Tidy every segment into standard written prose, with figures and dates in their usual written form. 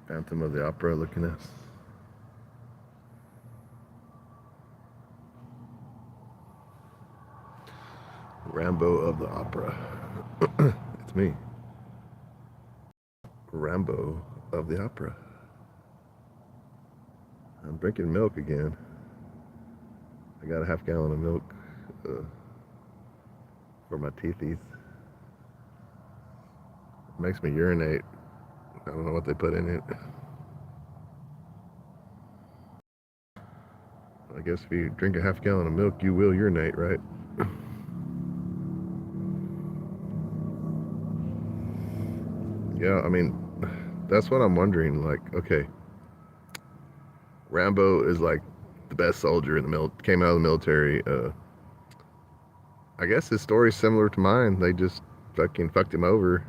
Phantom of the Opera looking at. Rambo of the Opera. It's me. Rambo of the Opera. I'm drinking milk again. I got a half gallon of milk for my teethies. It makes me urinate. I don't know what they put in it. I guess if you drink a half gallon of milk, you will urinate, right? Yeah, I mean, that's what I'm wondering. Like, okay, Rambo is like the best soldier in the came out of the military. I guess his story's similar to mine. They just fucking fucked him over.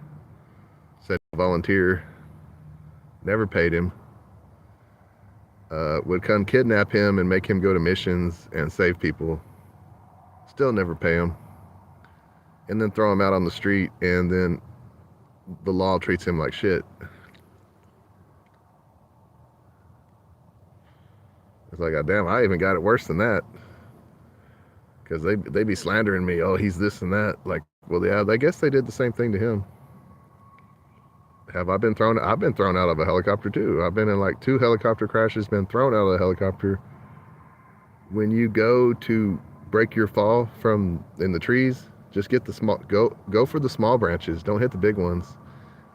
Said volunteer. Never paid him. Would come kidnap him and make him go to missions and save people. Still never pay him. And then throw him out on the street, and then the law treats him like shit. It's like, God damn, I even got it worse than that. Because they be slandering me. Oh, he's this and that. Like, well, yeah, I guess they did the same thing to him. Have I been thrown? I've been thrown out of a helicopter too. I've been in like 2 helicopter crashes. Been thrown out of a helicopter. When you go to break your fall from in the trees, just get the small. Go for the small branches. Don't hit the big ones,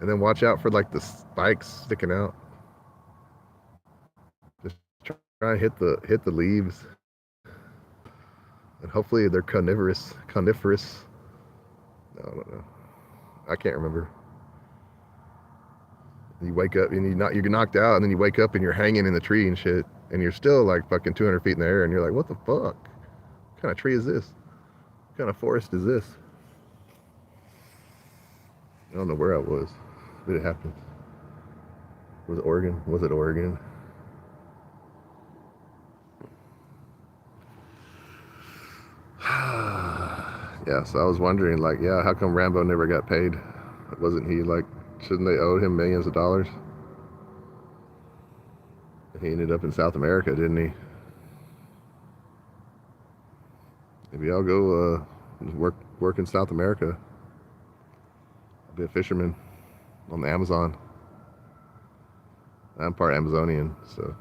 and then watch out for like the spikes sticking out. Just try and hit the leaves, and hopefully they're coniferous. Coniferous. No, I don't know. I can't remember. You wake up and you're knocked out, and then you wake up and you're hanging in the tree and shit, and you're still like fucking 200 feet in the air, and you're like, what the fuck? What kind of tree is this? What kind of forest is this? I don't know where I was. Did it happen? Was it Oregon? Was it Oregon? Yeah, so I was wondering, like, yeah, how come Rambo never got paid? Wasn't he like, shouldn't they owe him millions of dollars? He ended up in South America, didn't he? Maybe I'll go work in South America. I'll be a fisherman on the Amazon. I'm part Amazonian, so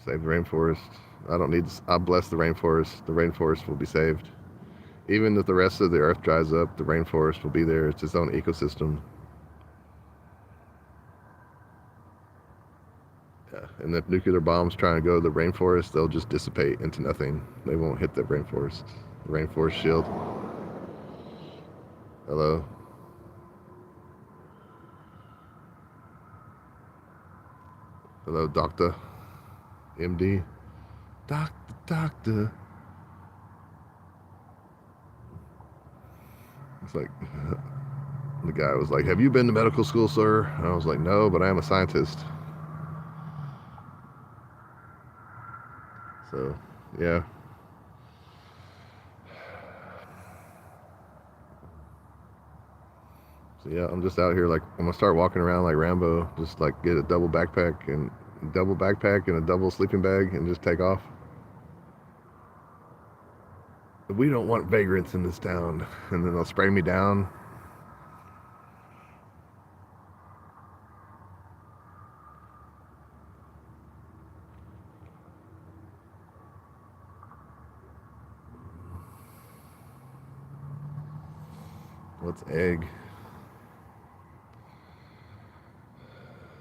save the rainforest. I don't need. I bless the rainforest. The rainforest will be saved. Even if the rest of the earth dries up, the rainforest will be there. It's its own ecosystem. Yeah. And if nuclear bombs try and go to the rainforest, they'll just dissipate into nothing. They won't hit the rainforest. The rainforest shield. Hello. Hello, doctor. MD. Doctor. It's like, the guy was like, have you been to medical school, sir? And I was like, no, but I am a scientist. So, yeah. So, yeah, I'm just out here, like, I'm going to start walking around like Rambo, just, like, get a double backpack and a double sleeping bag and just take off. We don't want vagrants in this town. And then they'll spray me down. What's egg?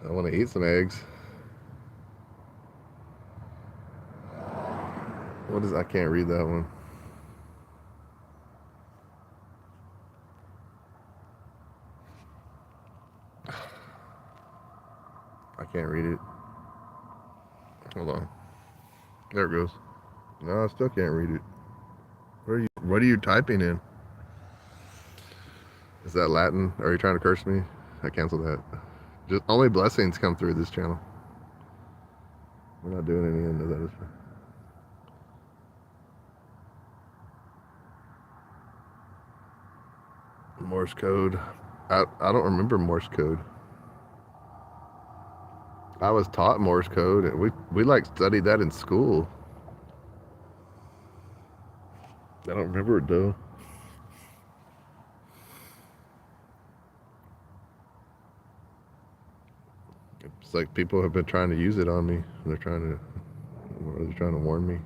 I want to eat some eggs. What is, I can't read that one. I can't read it. Hold on. There it goes. No, I still can't read it. What are you typing in? Is that Latin? Are you trying to curse me? I cancel that. Just only blessings come through this channel. We're not doing any of that. Morse code. I don't remember Morse code. I was taught Morse code, and we like studied that in school. I don't remember it though. It's like people have been trying to use it on me. They're trying to warn me.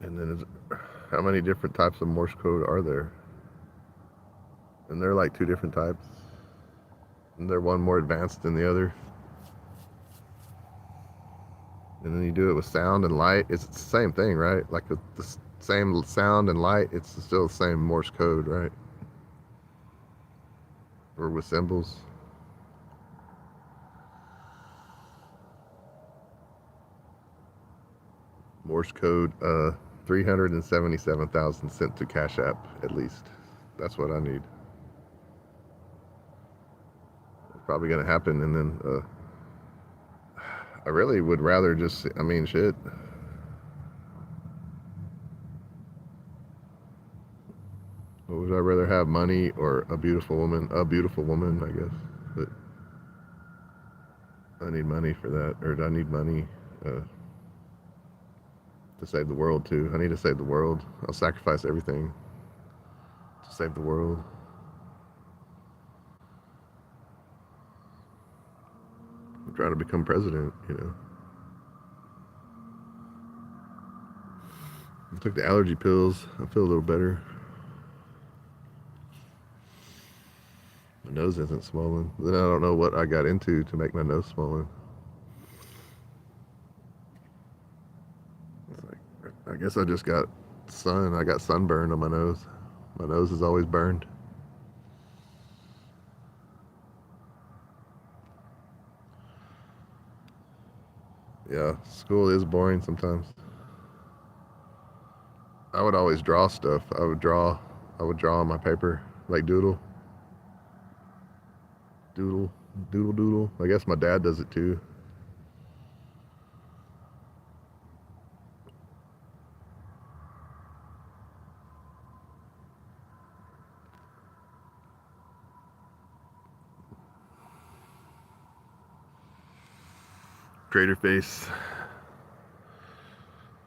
And then, how many different types of Morse code are there? And they're like two different types. And they're one more advanced than the other. And then you do it with sound and light. It's the same thing, right? Like the same sound and light. It's still the same Morse code, right? Or with symbols. Morse code, 377,000 sent to Cash App at least. That's what I need. It's probably gonna happen, and then I really would rather just. I mean, shit. What would I rather have, money or a beautiful woman? A beautiful woman, I guess. But I need money for that, or I need money uh, to save the world too. I need to save the world. I'll sacrifice everything to save the world. I'm trying to become president, you know. I took the allergy pills. I feel a little better. My nose isn't swollen. Then I don't know what I got into to make my nose swollen. It's like, I guess I just got sun. I got sunburn on my nose. My nose is always burned. Yeah, school is boring sometimes. I would always draw stuff. I would draw on my paper, like doodle, doodle. I guess my dad does it too. Crater face.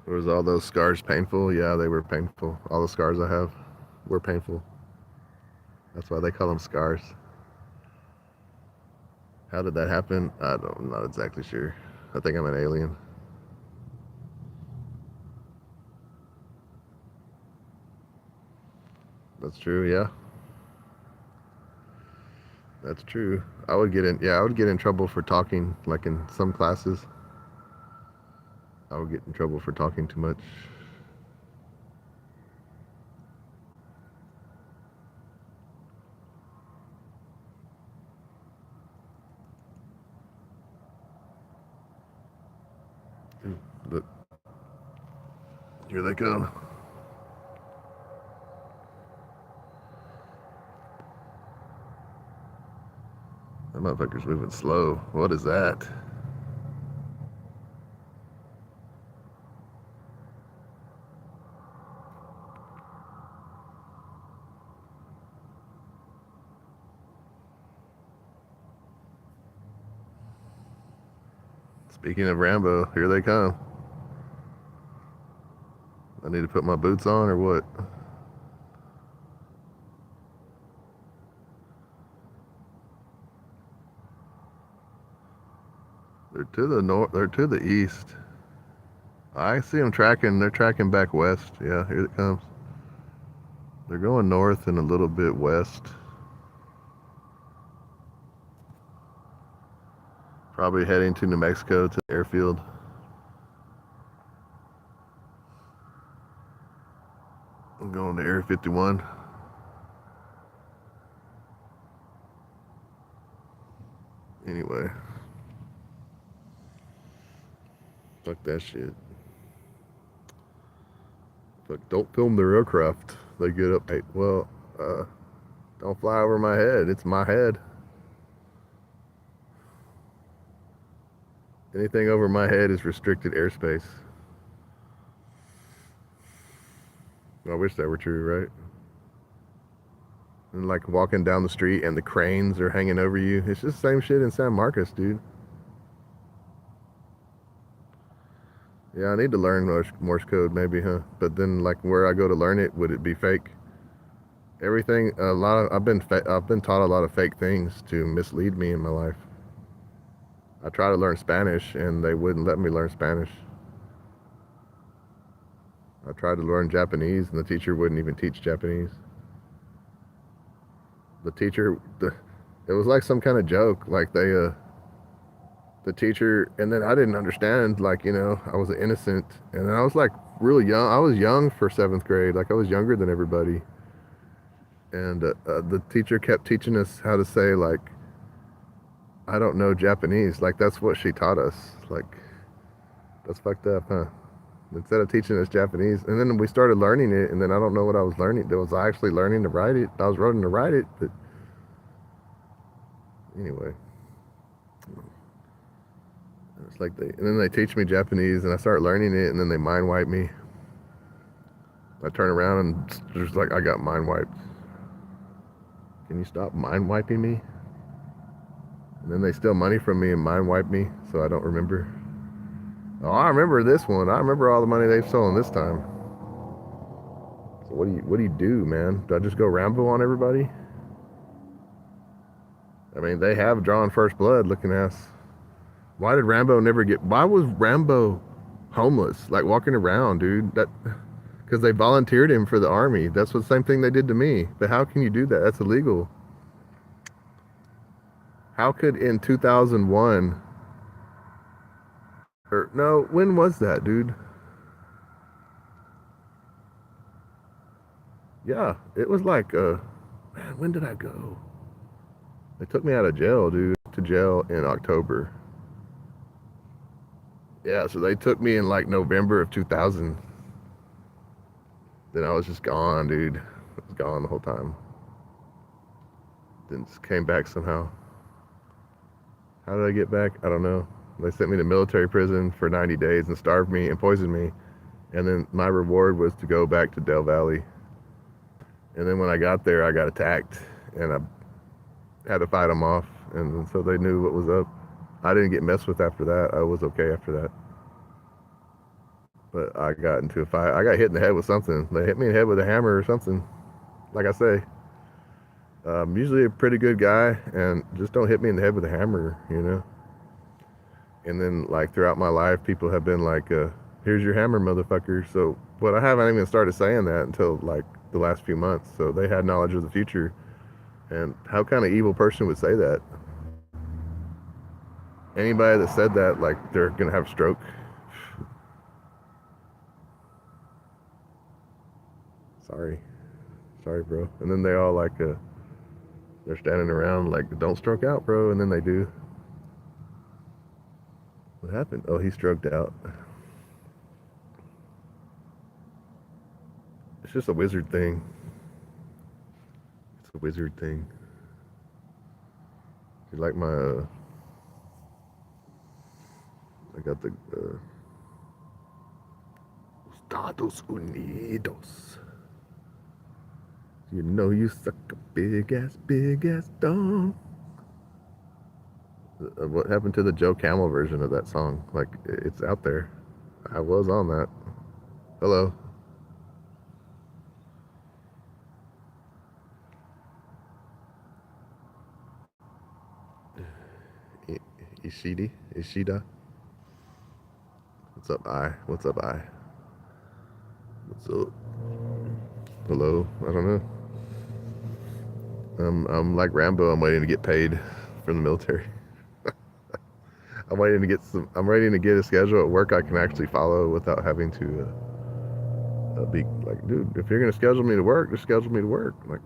Was all those scars painful? Yeah, they were painful. All the scars I have were painful. That's why they call them scars. How did that happen? I'm not exactly sure. I think I'm an alien. That's true. Yeah, that's true. I would get in. Yeah, I would get in trouble for talking. Like in some classes, I would get in trouble for talking too much. But here they come. That motherfucker's moving slow. What is that? Speaking of Rambo, here they come. I need to put my boots on or what? They're to the north. They're to the east. I see them tracking. They're tracking back west. Yeah, here it comes. They're going north and a little bit west. Probably heading to New Mexico to the airfield. I'm going to Area 51. Anyway, fuck that shit. Fuck, don't film their aircraft. They get up. Hey, well, don't fly over my head. It's my head. Anything over my head is restricted airspace. I wish that were true, right? And like walking down the street and the cranes are hanging over you. It's just the same shit in San Marcos, dude. Yeah, I need to learn Morse code, maybe, huh? But then, like, where I go to learn it, would it be fake? Everything, a lot of I've been taught a lot of fake things to mislead me in my life. I tried to learn Spanish, and they wouldn't let me learn Spanish. I tried to learn Japanese, and the teacher wouldn't even teach Japanese. The teacher, it was like some kind of joke. Like the teacher, and then I didn't understand. Like, I was an innocent, and then I was like really young. I was young for seventh grade. Like I was younger than everybody. And the teacher kept teaching us how to say like, I don't know Japanese. Like that's what she taught us. Like that's fucked up, huh? Instead of teaching us Japanese, and then we started learning it, and then I don't know what I was learning. Was I actually learning to write it? I was learning to write it, but anyway, it's like and then they teach me Japanese, and I start learning it, and then they mind wipe me. I turn around and just like I got mind wiped. Can you stop mind wiping me? And then they steal money from me and mind wipe me, so I don't remember. Oh, I remember this one. I remember all the money they've stolen this time. So what do you do, man? Do I just go Rambo on everybody? I mean, they have drawn first blood, looking ass. Why did Rambo never get? Why was Rambo homeless, like walking around, dude? Because they volunteered him for the army. That's the same thing they did to me. But how can you do that? That's illegal. How could in 2001 or no, when was that, dude? Yeah, it was like man, when did I go? They took me out of jail, dude, to jail in October. Yeah, so they took me in like November of 2000. Then I was just gone, dude. I was gone the whole time. Then just came back somehow. How did I get back? I don't know. They sent me to military prison for 90 days and starved me and poisoned me. And then my reward was to go back to Del Valley. And then when I got there, I got attacked and I had to fight them off. And so they knew what was up. I didn't get messed with after that. I was okay after that. But I got into a fight. I got hit in the head with something. They hit me in the head with a hammer or something. Like I say, I'm usually a pretty good guy, and just don't hit me in the head with a hammer, And then, like, throughout my life, people have been like, here's your hammer, motherfucker. So, but I haven't even started saying that until, like, the last few months. So they had knowledge of the future. And how kind of evil person would say that? Anybody that said that, like, they're going to have a stroke. Sorry, bro. And then they all like, they're standing around like, don't stroke out, bro. And then they do. What happened? Oh, he stroked out. It's just a wizard thing. It's a wizard thing. You like my, I got the, Estados Unidos. You know you suck a big ass dong. What happened to the Joe Camel version of that song? Like, it's out there. I was on that. Hello. Ishida. What's up, I? What's up, I? What's up? Hello. I don't know. I'm like Rambo. I'm waiting to get paid from the military. I'm waiting to get I'm ready to get a schedule at work I can actually follow without having to be like, dude, if you're gonna schedule me to work, just schedule me to work. Like,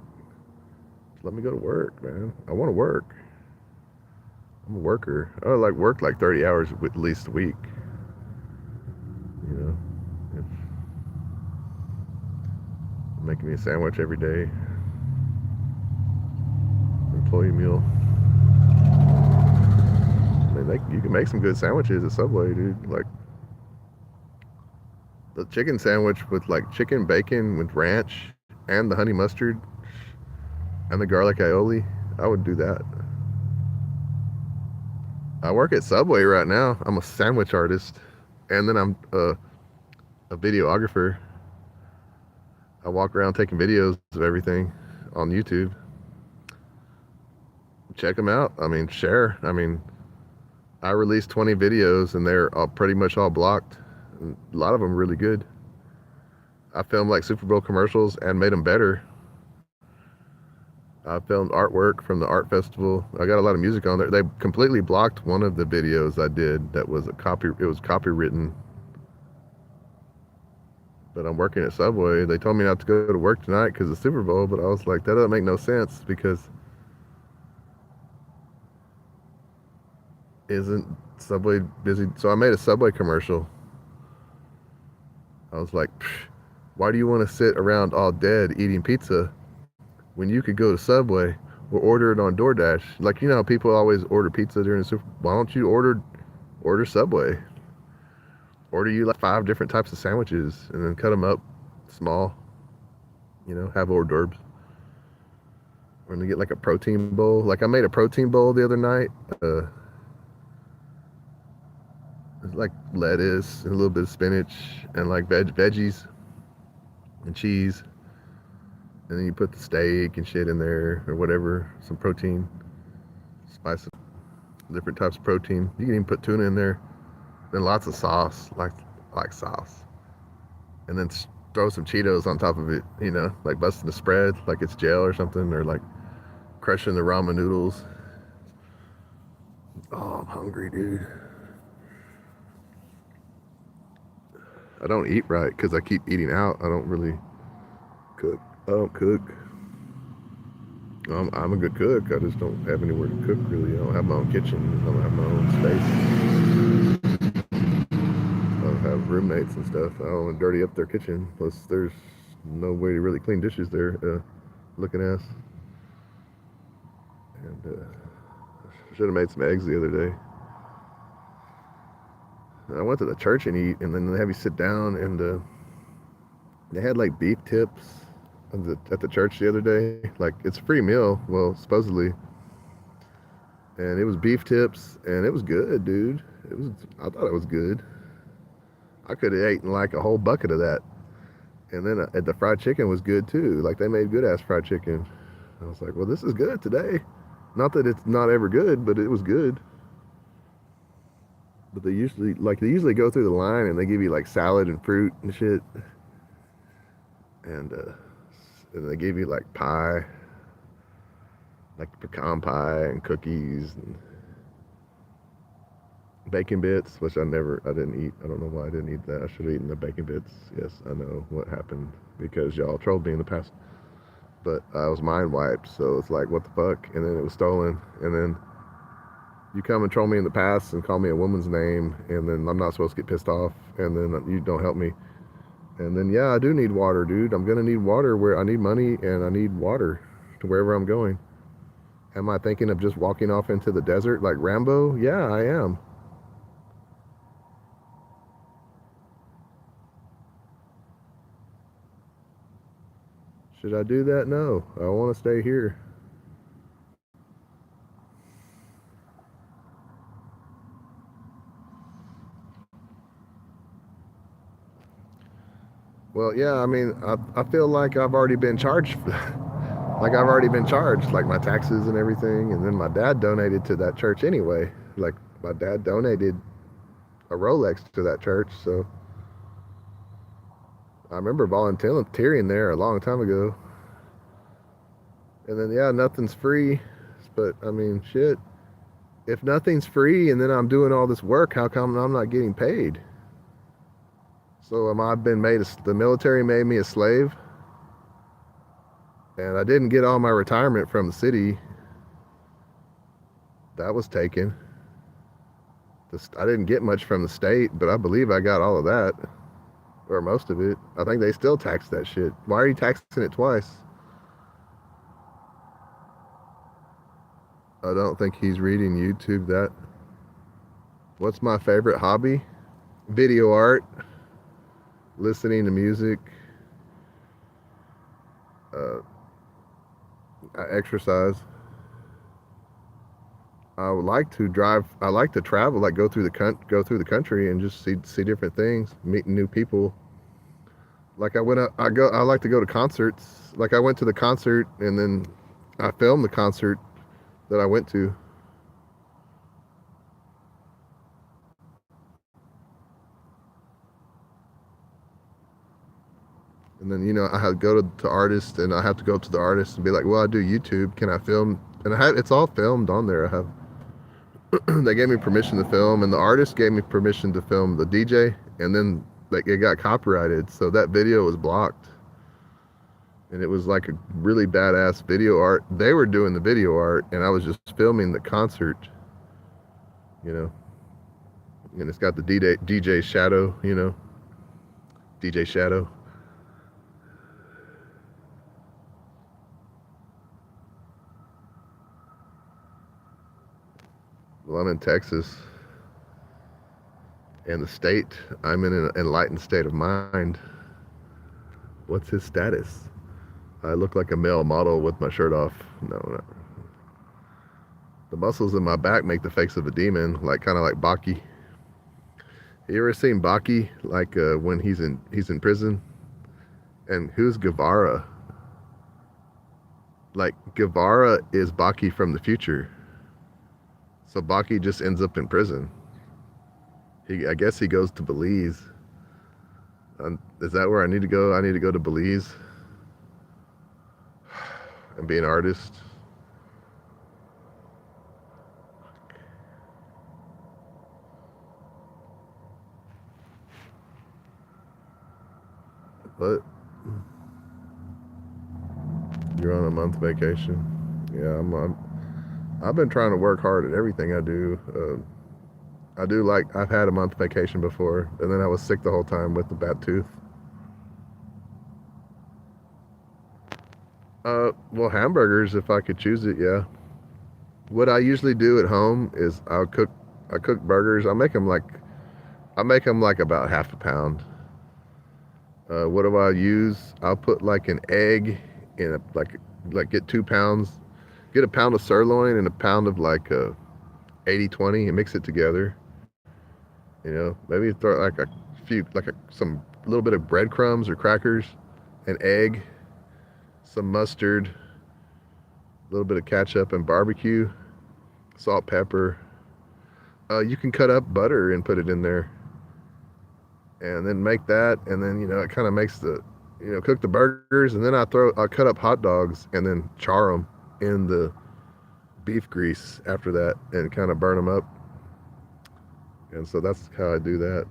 just let me go to work, man. I want to work. I'm a worker. I like work like 30 hours at least a week. If making me a sandwich every day. Employee meal. and you can make some good sandwiches at Subway, dude. Like the chicken sandwich with like chicken bacon with ranch and the honey mustard and the garlic aioli. I would do that. I work at Subway right now. I'm a sandwich artist, and then I'm a videographer. I walk around taking videos of everything on YouTube. Check them out. I mean, share. I mean, I released 20 videos, and they're all pretty much all blocked. And a lot of them really good. I filmed like Super Bowl commercials and made them better. I filmed artwork from the art festival. I got a lot of music on there. They completely blocked one of the videos I did that was it was copywritten. But I'm working at Subway. They told me not to go to work tonight because of the Super Bowl, but I was like, that doesn't make no sense because isn't Subway busy? So I made a Subway commercial. I was like, why do you want to sit around all dead eating pizza when you could go to Subway or order it on DoorDash? Like, you know how people always order pizza during the Super Bowl? Why don't you order Subway? Order you like 5 different types of sandwiches and then cut them up small, you know, have hors d'oeuvres. Or then get like a protein bowl. Like I made a protein bowl the other night. Like lettuce and a little bit of spinach and like veggies and cheese. And then you put the steak and shit in there or whatever, some protein, spice, different types of protein. You can even put tuna in there. Then lots of sauce, like sauce. And then throw some Cheetos on top of it, you know, like busting the spread like it's gel or something, or like crushing the ramen noodles. Oh, I'm hungry, dude. I don't eat right because I keep eating out. I don't really cook. I don't cook. I'm a good cook. I just don't have anywhere to cook, really. I don't have my own kitchen. I don't have my own space. I don't have roommates and stuff. I don't want to dirty up their kitchen. Plus, there's no way to really clean dishes there. Looking ass. And I should have made some eggs the other day. I went to the church and eat, and then they have you sit down, and they had like beef tips at the church the other day. Like it's a free meal, well, supposedly. And it was beef tips, and it was good, dude. I thought it was good. I could have eaten like a whole bucket of that. And then the fried chicken was good too. Like they made good ass fried chicken. I was like, well, this is good today. Not that it's not ever good, but it was good. But they usually go through the line and they give you like salad and fruit and shit. And they give you like pie, like pecan pie and cookies and bacon bits, which I didn't eat. I don't know why I didn't eat that. I should have eaten the bacon bits. Yes, I know what happened because y'all trolled me in the past. But I was mind wiped, so it's like, what the fuck? And then it was stolen. And then you come and troll me in the past and call me a woman's name, and then I'm not supposed to get pissed off, and then you don't help me. And then, yeah, I do need water, dude. I'm going to need water where I need money, and I need water to wherever I'm going. Am I thinking of just walking off into the desert like Rambo? Yeah, I am. Should I do that? No. I want to stay here. Well, yeah, I mean, I feel like I've already been charged. Like I've already been charged, like my taxes and everything. And then my dad donated to that church anyway. Like my dad donated a Rolex to that church. So I remember volunteering there a long time ago. And then, yeah, nothing's free. But I mean, shit. If nothing's free and then I'm doing all this work, how come I'm not getting paid? So the military made me a slave, and I didn't get all my retirement from the city. That was taken. I didn't get much from the state, but I believe I got all of that, or most of it. I think they still tax that shit. Why are you taxing it twice? I don't think he's reading YouTube that. What's my favorite hobby? Video art, listening to music, uh, I exercise. I would like to drive. I like to travel, like go through the country and just see different things, meeting new people. Like I went out, I go. I like to go to concerts. Like I went to the concert and then I filmed the concert that I went to. And then I had to go to artists, and I have to go up to the artist and be like, "Well, I do YouTube. Can I film?" And it's all filmed on there. I have. They gave me permission to film, and the artist gave me permission to film the DJ, and then like it got copyrighted, so that video was blocked. And it was like a really badass video art. They were doing the video art, and I was just filming the concert. You know, and it's got the DJ Shadow. DJ Shadow. Well, I'm in Texas, and the state I'm in an enlightened state of mind. What's his status? I look like a male model with my shirt off. No, no. The muscles in my back make the face of a demon, like kind of like Baki. You ever seen Baki, like when he's in prison? And who's Guevara? Like Guevara is Baki from the future. So Baki just ends up in prison. I guess he goes to Belize. Is that where I need to go? I need to go to Belize and be an artist. But you're on a month vacation. Yeah, I've been trying to work hard at everything I do. I've had a month vacation before, and then I was sick the whole time with the bad tooth. Well, hamburgers if I could choose it, yeah. What I usually do at home is I cook burgers. I make them like about half a pound. What do I use? I'll put like an egg in like get 2 pounds, get a pound of sirloin and a pound of like 80/20 and mix it together. Maybe throw like a few, like some little bit of breadcrumbs or crackers, an egg, some mustard, a little bit of ketchup and barbecue, salt, pepper. You can cut up butter and put it in there, and then make that, and then it kind of makes cook the burgers, and then I cut up hot dogs and then char them in the beef grease after that, and kind of burn them up. And so that's how I do that.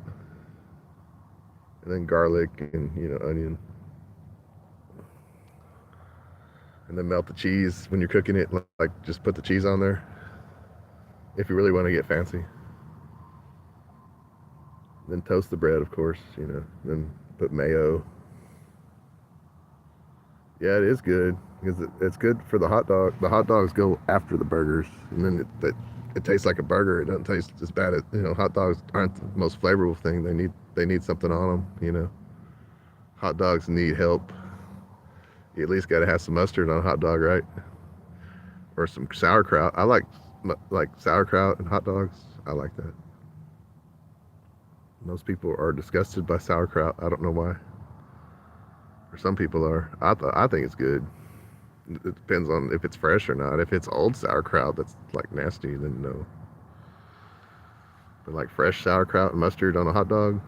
And then garlic and onion, and then melt the cheese when you're cooking it. Like just put the cheese on there if you really want to get fancy. Then toast the bread, of course. Then put mayo. Yeah, it is good because it's good for the hot dog. The hot dogs go after the burgers, and then it tastes like a burger. It doesn't taste as bad as hot dogs aren't the most flavorful thing. They need something on them. Hot dogs need help. You at least got to have some mustard on a hot dog, right? Or some sauerkraut. I like sauerkraut and hot dogs. I like that. Most people are disgusted by sauerkraut. I don't know why. Or some people are. I think it's good. It depends on if it's fresh or not. If it's old sauerkraut that's like nasty, then no. But like fresh sauerkraut and mustard on a hot dog.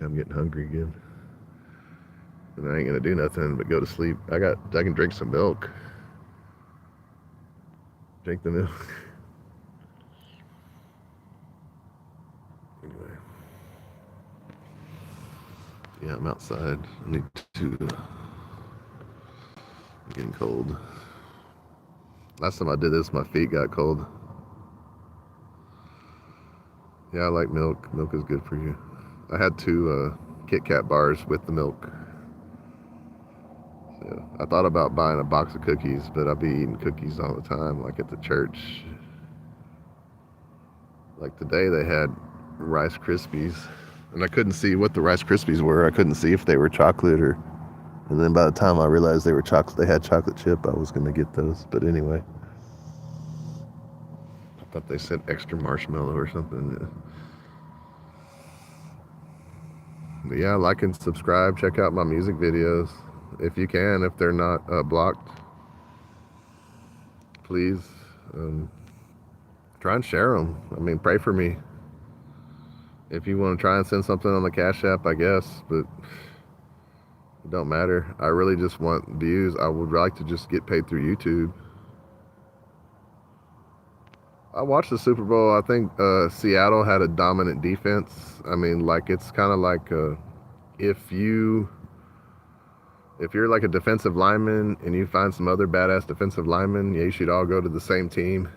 I'm getting hungry again. And I ain't gonna do nothing but go to sleep. I can drink some milk. Drink the milk. Anyway. Yeah, I'm outside. I need to. I'm getting cold. Last time I did this, my feet got cold. Yeah, I like milk. Milk is good for you. I had 2 Kit Kat bars with the milk. Yeah, I thought about buying a box of cookies, but I'd be eating cookies all the time, like at the church. Like today, they had Rice Krispies, and I couldn't see what the Rice Krispies were. I couldn't see if they were chocolate or. And then by the time I realized they were chocolate, they had chocolate chip. I was gonna get those, but anyway, I thought they said extra marshmallow or something. But yeah, like and subscribe. Check out my music videos if you can. If they're not blocked, please try and share them. I mean, pray for me if you want to try and send something on the Cash App, I guess. But it don't matter. I really just want views. I would like to just get paid through YouTube. I watched the Super Bowl. I think Seattle had a dominant defense. I mean, like it's kind of like if you if you're like a defensive lineman and you find some other badass defensive linemen, yeah, you should all go to the same team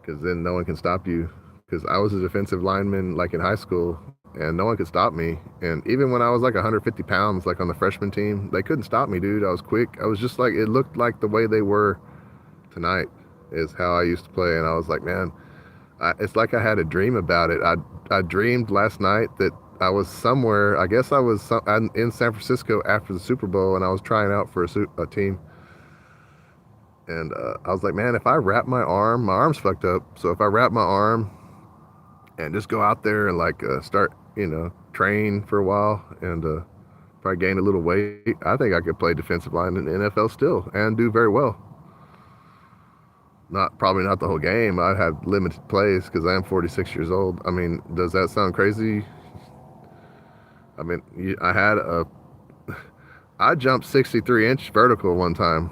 because then no one can stop you. Because I was a defensive lineman like in high school and no one could stop me. And even when I was like 150 pounds, like on the freshman team, they couldn't stop me, dude. I was quick. I was just like, it looked like the way they were tonight is how I used to play. And I was like, man, it's like I had a dream about it. I dreamed last night that I was somewhere. I guess I was in San Francisco after the Super Bowl, and I was trying out for a team. And I was like, man, if I wrap my arm's fucked up. So if I wrap my arm and just go out there and like start, train for a while and probably gain a little weight, I think I could play defensive line in the NFL still and do very well. Probably not the whole game. I have limited plays because I am 46 years old. I mean, does that sound crazy? I mean, I jumped 63-inch vertical one time.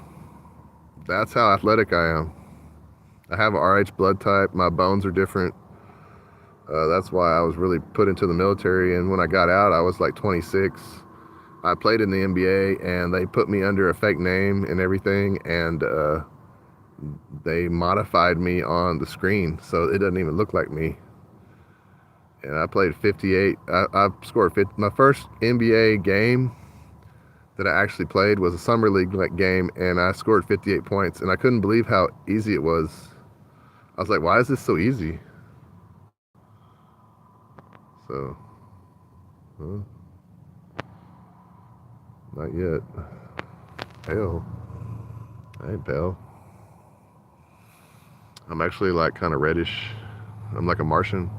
That's how athletic I am. I have an RH blood type. My bones are different. That's why I was really put into the military. And when I got out, I was like 26. I played in the NBA, and they put me under a fake name and everything, and they modified me on the screen, so it doesn't even look like me. And I played 58. I scored 50. My first NBA game that I actually played was a summer league game, and I scored 58 points, and I couldn't believe how easy it was. I was like, why is this so easy? So, well, not yet. Pale. I ain't pale. I'm actually like kind of reddish. I'm like a Martian.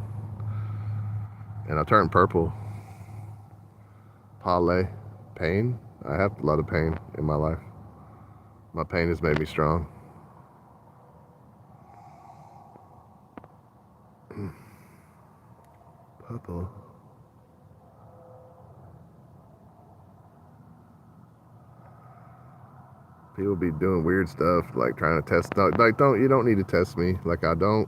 And I turned purple. Parlay. Pain. I have a lot of pain in my life. My pain has made me strong. Purple. People be doing weird stuff like trying to test. Like you don't need to test me. Like I don't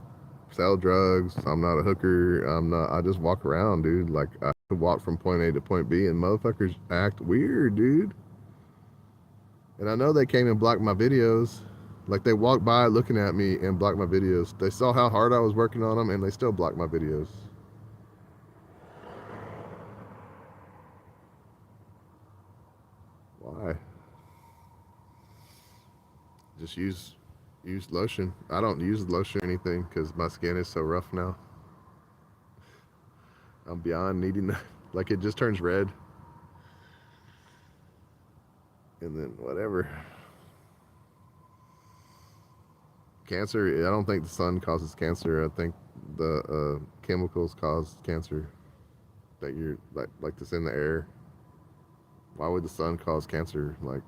sell drugs. I'm not a hooker. I just walk around, dude. Like I walk from point A to point B, and motherfuckers act weird, dude. And I know they came and blocked my videos. Like they walked by looking at me and blocked my videos. They saw how hard I was working on them, and they still blocked my videos. Why? Just use lotion. I don't use lotion or anything because my skin is so rough now. I'm beyond needing that. Like it just turns red. And then whatever. Cancer, I don't think the sun causes cancer. I think the chemicals cause cancer that you're like this in the air. Why would the sun cause cancer? Like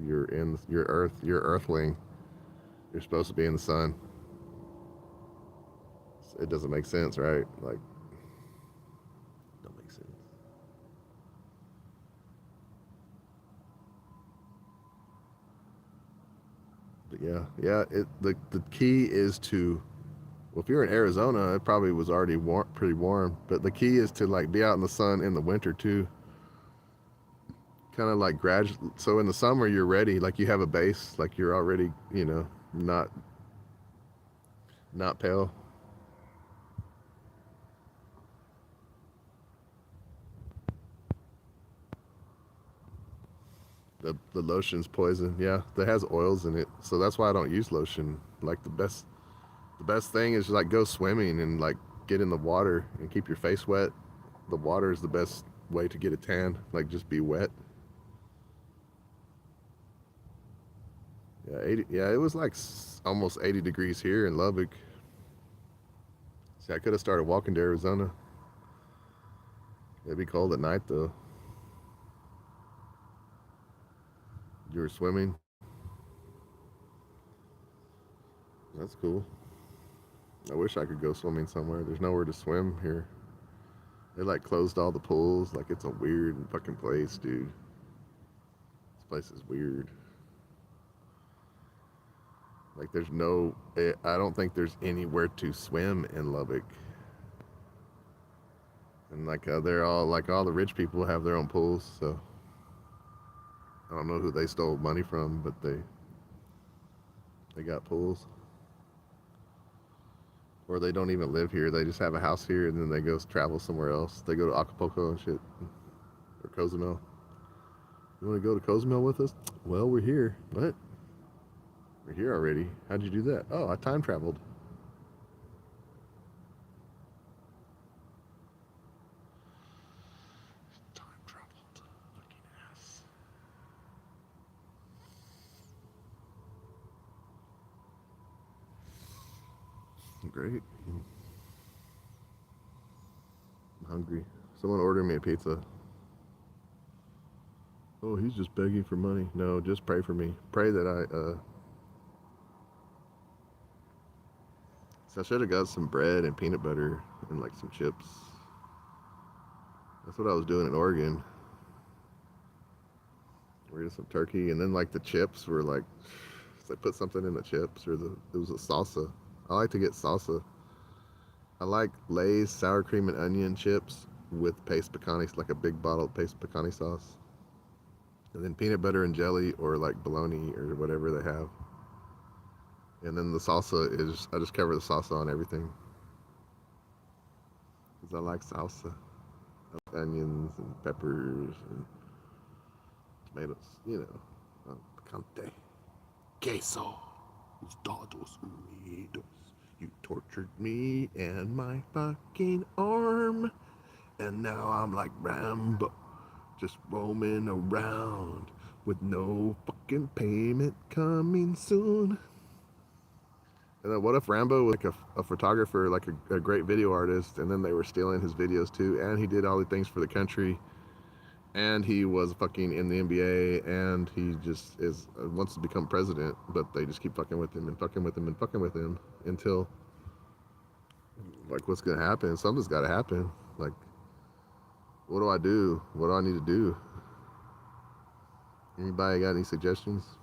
you're earthling. You're supposed to be in the sun. It doesn't make sense, right? Like don't make sense. But yeah. The key is to, well, if you're in Arizona, it probably was already pretty warm. But the key is to like be out in the sun in the winter too. Kind of like gradual. So in the summer you're ready, like you have a base, like you're already, not pale. The lotion's poison. Yeah, that has oils in it, so that's why I don't use lotion. Like the best thing is like go swimming and like get in the water and keep your face wet. The water is the best way to get a tan. Like just be wet. Yeah, 80. Yeah, it was like almost 80 degrees here in Lubbock. See, I could have started walking to Arizona. It'd be cold at night though. You were swimming. That's cool. I wish I could go swimming somewhere. There's nowhere to swim here. They like closed all the pools. Like it's a weird fucking place, dude. This place is weird. Like there's no, I don't think there's anywhere to swim in Lubbock. And like they're all like all the rich people have their own pools. So I don't know who they stole money from, but they got pools. Or they don't even live here. They just have a house here and then they go travel somewhere else. They go to Acapulco and shit, or Cozumel. You want to go to Cozumel with us? Well, we're here. What? We're here already. How'd you do that? Oh, I time traveled. Time traveled. Fucking ass. Great. I'm hungry. Someone order me a pizza. Oh, he's just begging for money. No, just pray for me. Pray that so I should have got some bread and peanut butter and like some chips. That's what I was doing in Oregon. We had some turkey and then like the chips were like, they put something in the chips or it was a salsa. I like to get salsa. I like Lay's sour cream and onion chips with paste pecani, like a big bottle of paste pecani sauce. And then peanut butter and jelly or like bologna or whatever they have. And then the salsa is, I just cover the salsa on everything. Because I like salsa. I like onions and peppers and tomatoes, you know. Picante. Queso. Todos unidos. You tortured me and my fucking arm. And now I'm like Rambo. Just roaming around with no fucking payment coming soon. And then what if Rambo was like a photographer, like a great video artist, and then they were stealing his videos too, and he did all the things for the country, and he was fucking in the NBA, and he just is wants to become president, but they just keep fucking with him and fucking with him and fucking with him until like what's gonna happen? Something's got to happen. Like, what do I do? What do I need to do? Anybody got any suggestions?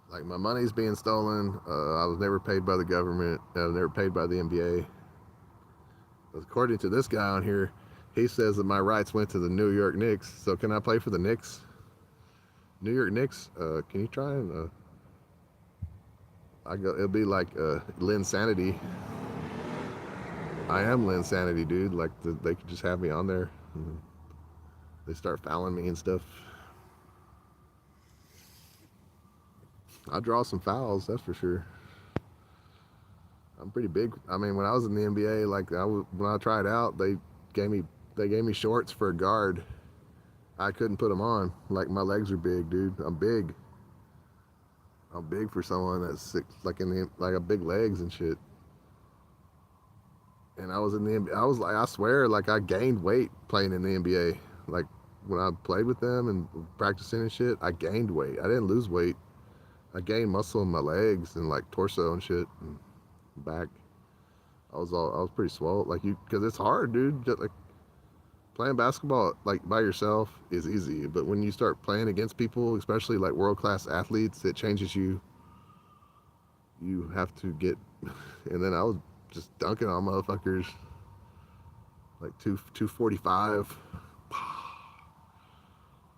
Like my money's being stolen. I was never paid by the government. I was never paid by the NBA. According to this guy on here, he says that my rights went to the New York Knicks. So can I play for the Knicks? New York Knicks. Can you try and? It'll be like Lynn Sanity. I am Lynn Sanity, dude. Like they could just have me on there. They start fouling me and stuff. I draw some fouls, that's for sure. I'm pretty big. I mean, when I was in the NBA, like when I tried out, they gave me shorts for a guard. I couldn't put them on. Like my legs are big, dude. I'm big. I'm big for someone that's six, like like a big legs and shit. And I was in the NBA. I was like, I swear, like I gained weight playing in the NBA. Like when I played with them and practicing and shit, I gained weight. I didn't lose weight. I gained muscle in my legs and like torso and shit and back. I was pretty swole. Like because it's hard, dude. Just like playing basketball like by yourself is easy, but when you start playing against people, especially like world class athletes, it changes you. You have to get, and then I was just dunking on motherfuckers like 245.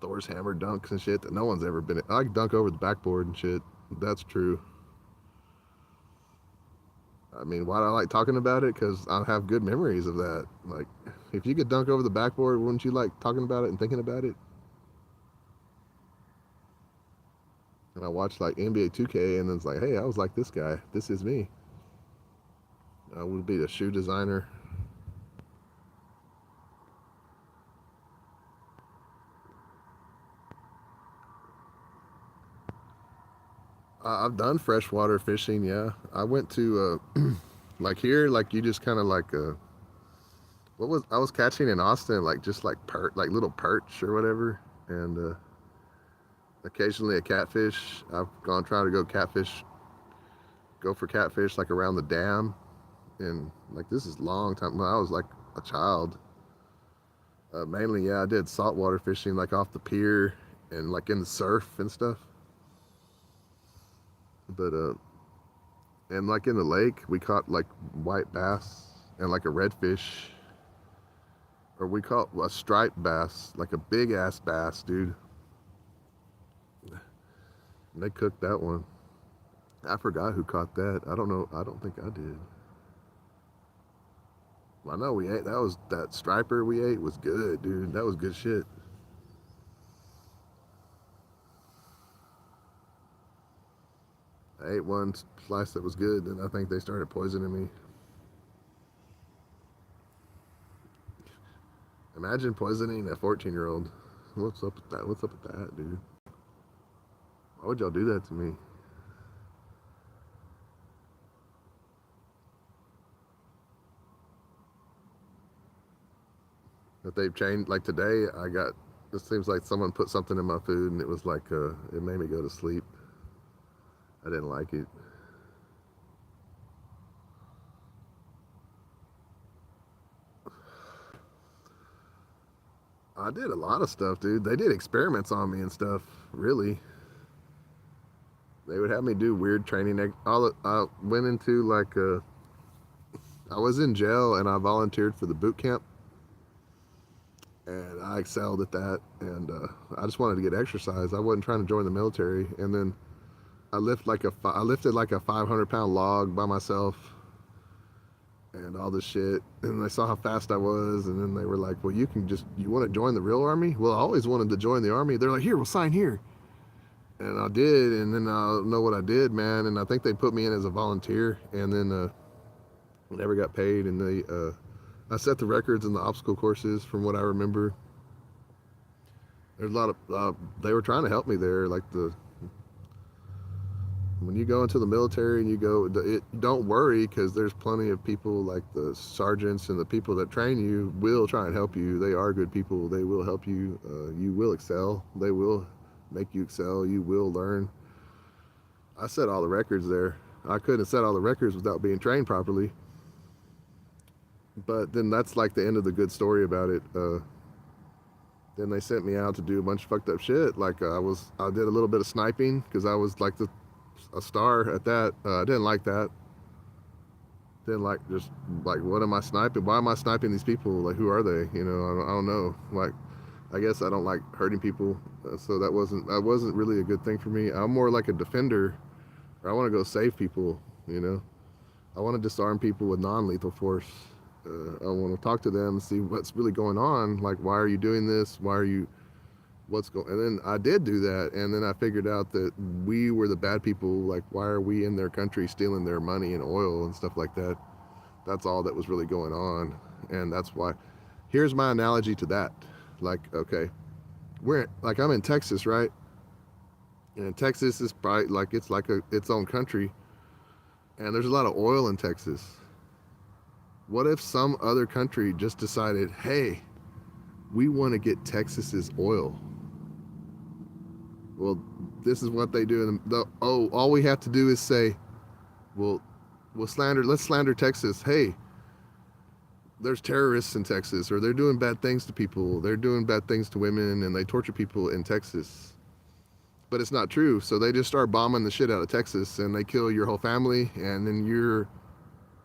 Thor's hammer dunks and shit that no one's ever been. I can dunk over the backboard and shit. That's true. I mean, why do I like talking about it? Because I have good memories of that. Like, if you could dunk over the backboard, wouldn't you like talking about it and thinking about it? And I watched like NBA 2K, and it's like, hey, I was like this guy. This is me. I would be a shoe designer. I've done freshwater fishing. Yeah, I went to like here, like you just kind of like what was I was catching in Austin, like just like like little perch or whatever, and occasionally a catfish. I've gone trying to go for catfish like around the dam, and like this is long time when I was like a child. Mainly, yeah, I did saltwater fishing like off the pier and like in the surf and stuff. But and like in the lake, we caught like white bass and like a redfish, or we caught a striped bass, like a big ass bass, dude. And they cooked that one. I forgot who caught that. I don't know. I don't think I did. I know we ate. That was that striper we ate was good, dude. That was good shit. I ate one slice that was good, and I think they started poisoning me. Imagine poisoning a 14-year-old. What's up with that? What's up with that, dude? Why would y'all do that to me? That they've changed. Like today, I got. It seems like someone put something in my food, and it was like it made me go to sleep. I didn't like it. I did a lot of stuff, dude. They did experiments on me and stuff. Really, they would have me do weird training. I went into like I was in jail and I volunteered for the boot camp, and I excelled at that. And I just wanted to get exercise. I wasn't trying to join the military. And then I lifted like a 500-pound log by myself and all this shit. And they saw how fast I was, and then they were like, "Well, you want to join the real army?" Well, I always wanted to join the army. They're like, "Here, we'll sign here." And I did, and then I don't know what I did, man. And I think they put me in as a volunteer, and then never got paid. And I set the records in the obstacle courses, from what I remember. There's a lot of they were trying to help me there, like the when you go into the military and don't worry, because there's plenty of people like the sergeants and the people that train you will try and help you. They are good people. They will help you. You will excel. They will make you excel. You will learn. I set all the records there. I couldn't set all the records without being trained properly. But then that's like the end of the good story about it. Then they sent me out to do a bunch of fucked up shit. Like I did a little bit of sniping because I was like a star at that. I didn't like that. Didn't like just like what am I sniping? Why am I sniping these people? Like who are they? You know, I don't know. Like I guess I don't like hurting people, so that wasn't really a good thing for me. I'm more like a defender. Or I want to go save people. You know, I want to disarm people with non-lethal force. I want to talk to them and see what's really going on. Like, why are you doing this? Why are you? What's going? And then I did do that, and then I figured out that we were the bad people. Like, why are we in their country stealing their money and oil and stuff like that? That's all that was really going on, and that's why. Here's my analogy to that. Like, okay, I'm in Texas, right? And Texas is probably like it's like its own country, and there's a lot of oil in Texas. What if some other country just decided, hey, we want to get Texas's oil? Well, this is what they do. All we have to do is say, well, let's slander Texas. Hey, there's terrorists in Texas, or they're doing bad things to people. They're doing bad things to women, and they torture people in Texas. But it's not true. So they just start bombing the shit out of Texas, and they kill your whole family, and then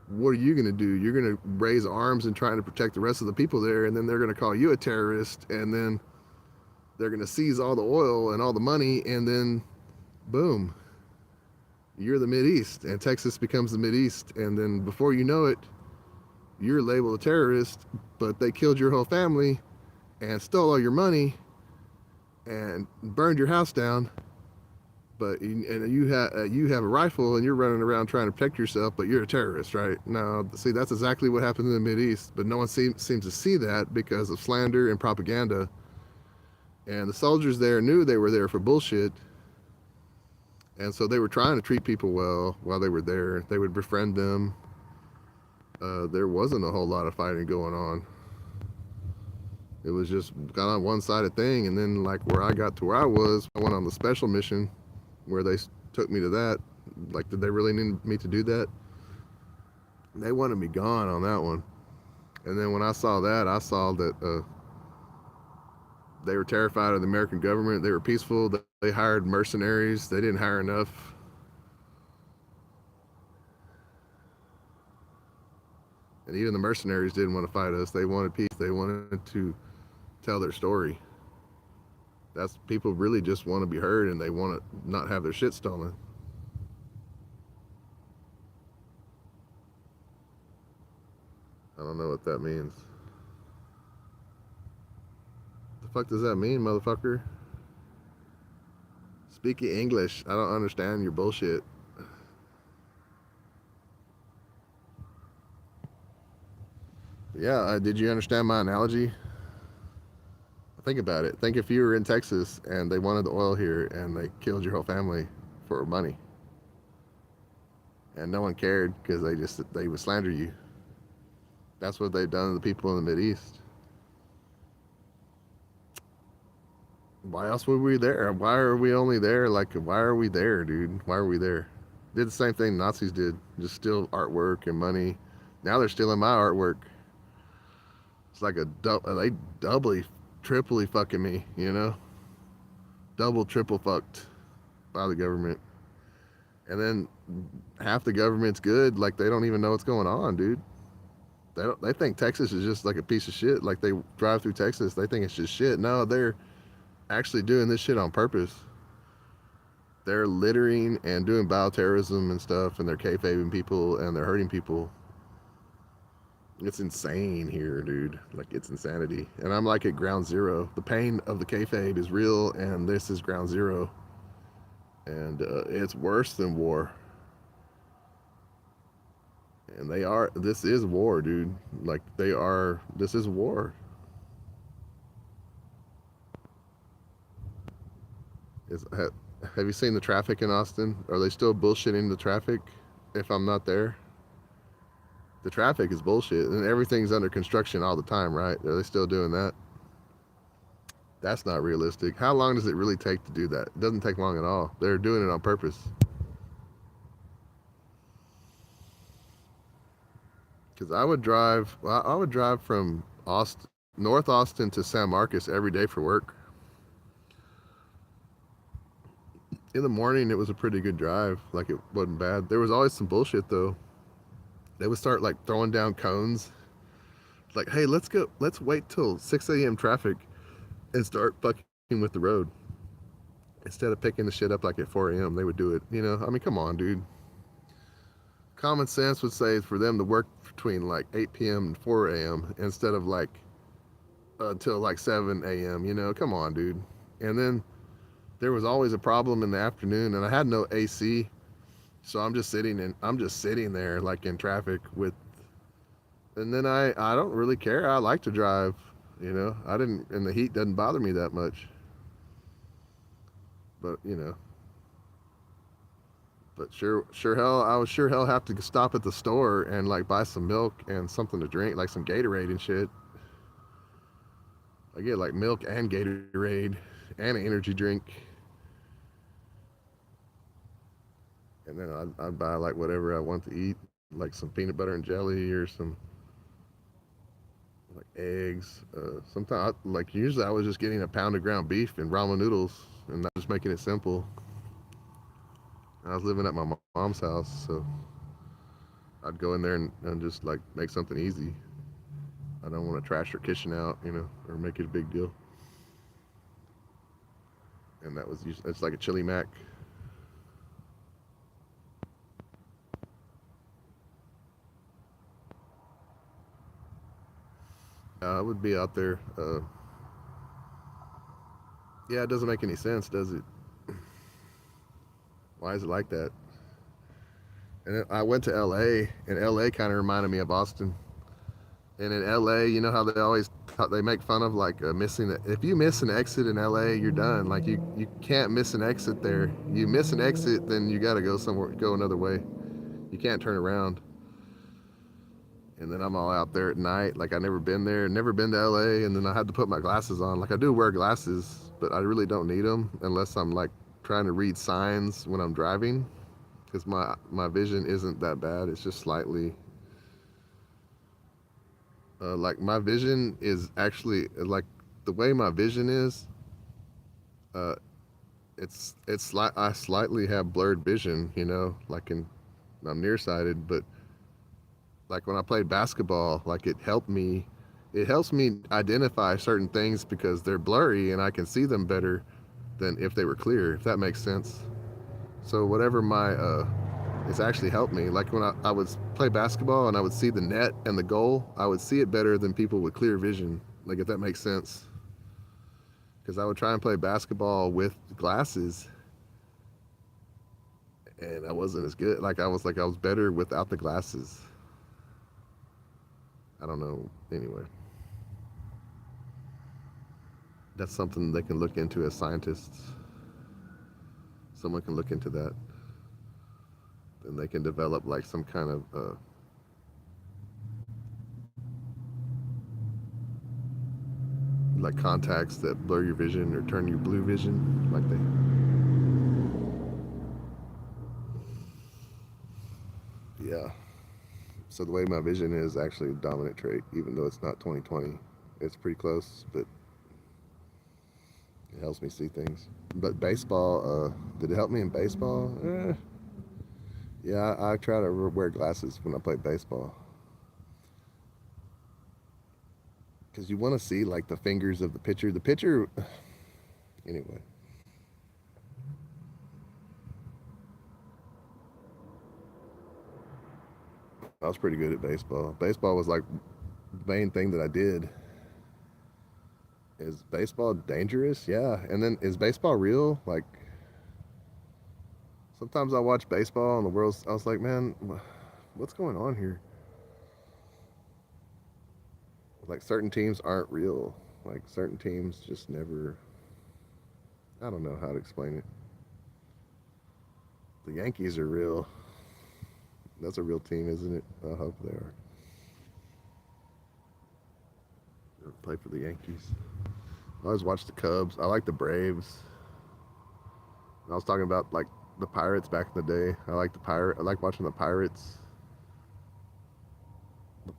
what are you going to do? You're going to raise arms and try to protect the rest of the people there, and then they're going to call you a terrorist, and then they're going to seize all the oil and all the money, and then boom, you're the Mideast, and Texas becomes the Mideast, and then before you know it, you're labeled a terrorist, but they killed your whole family and stole all your money and burned your house down, but you have a rifle and you're running around trying to protect yourself, but you're a terrorist, right? Now, see, that's exactly what happened in the Mideast, but no one seems to see that because of slander and propaganda. And the soldiers there knew they were there for bullshit, and so they were trying to treat people well while they were there. They would befriend them. There wasn't a whole lot of fighting going on. It was just kind of one-sided thing, and then like where I got to where I was, I went on the special mission where they took me to that. Like, did they really need me to do that? They wanted me gone on that one. And then when I saw that, I saw that they were terrified of the American government. They were peaceful. They hired mercenaries. They didn't hire enough. And even the mercenaries didn't want to fight us. They wanted peace. They wanted to tell their story. That's people really just want to be heard and they want to not have their shit stolen. I don't know what that means. The fuck does that mean, motherfucker? Speaking English. I don't understand your bullshit. Yeah, did you understand my analogy? Think about it. Think if you were in Texas and they wanted the oil here and they killed your whole family for money, and no one cared because they would slander you. That's what they've done to the people in the Mideast. Why else were we there? Why are we only there? Like, why are we there, dude? Why are we there? Did the same thing Nazis did, just steal artwork and money. Now they're stealing my artwork. It's like they doubly, triply fucking me, you know? Double, triple fucked by the government. And then half the government's good, like they don't even know what's going on, dude. They think Texas is just like a piece of shit. Like they drive through Texas, they think it's just shit. No, they're actually doing this shit on purpose. They're littering and doing bioterrorism and stuff, and they're kayfabing people and they're hurting people. It's insane here, dude. Like, it's insanity. And I'm like at ground zero. The pain of the kayfabe is real, and this is ground zero. And it's worse than war. And this is war, dude. Like, this is war. Have you seen the traffic in Austin? Are they still bullshitting the traffic if I'm not there? The traffic is bullshit, and everything's under construction all the time, right? Are they still doing that? That's not realistic. How long does it really take to do that? It doesn't take long at all. They're doing it on purpose. Because I would drive from Austin, North Austin to San Marcos every day for work. In the morning, it was a pretty good drive. Like, it wasn't bad. There was always some bullshit though. They would start like throwing down cones. Like, hey, let's wait till 6 a.m. traffic and start fucking with the road. Instead of picking the shit up like at 4 a.m., they would do it. You know, I mean, come on, dude. Common sense would say for them to work between like 8 p.m. and 4 a.m. instead of like until like 7 a.m. You know, come on, dude. And then there was always a problem in the afternoon, and I had no AC, so I'm just sitting there like in traffic with. And then I don't really care. I like to drive. You know, and the heat doesn't bother me that much. But you know, but I would sure hell have to stop at the store and like buy some milk and something to drink, like some Gatorade and shit. I get like milk and Gatorade and an energy drink, and then I'd buy like whatever I want to eat, like some peanut butter and jelly or some like eggs. Sometimes, like usually, I was just getting a pound of ground beef and ramen noodles, and not just making it simple. I was living at my mom's house, so I'd go in there and just like make something easy. I don't want to trash her kitchen out, you know, or make it a big deal. And that was usually, it's like a chili mac. I would be out there. Yeah, it doesn't make any sense, does it? Why is it like that? And then I went to LA, and LA kind of reminded me of Boston. And in LA, you know how they always how they make fun of like missing. If you miss an exit in LA, you're done. Like you can't miss an exit there. You miss an exit, then you got to go somewhere, go another way. You can't turn around. And then I'm all out there at night, like I never been there, never been to LA, and then I had to put my glasses on. Like I do wear glasses, but I really don't need them unless I'm like trying to read signs when I'm driving, because my vision isn't that bad. It's just slightly like my vision is actually like the way my vision is. Uh, it's like I slightly have blurred vision, you know, like I'm nearsighted, but like when I played basketball, like it helps me identify certain things because they're blurry and I can see them better than if they were clear, if that makes sense. So whatever it's actually helped me. Like when I would play basketball and I would see the net and the goal, I would see it better than people with clear vision. Like if that makes sense. Because I would try and play basketball with glasses and I wasn't as good. Like I was better without the glasses. I don't know. Anyway, that's something they can look into as scientists. Someone can look into that, and they can develop like some kind of like contacts that blur your vision or turn your blue vision, like yeah. So the way my vision is actually a dominant trait, even though it's not 2020. It's pretty close, but it helps me see things. But baseball, did it help me in baseball? Yeah, I try to wear glasses when I play baseball because you want to see like the fingers of the pitcher. The pitcher, anyway. I was pretty good at baseball. Baseball was like the main thing that I did. Is baseball dangerous? Yeah. And then is baseball real? Like sometimes I watch baseball and the world's. I was like, man, what's going on here? Like certain teams aren't real. Like certain teams just never. I don't know how to explain it. The Yankees are real. That's a real team, isn't it? I hope they are. Play for the Yankees. I always watch the Cubs. I like the Braves. I was talking about like the Pirates back in the day. I like watching the Pirates and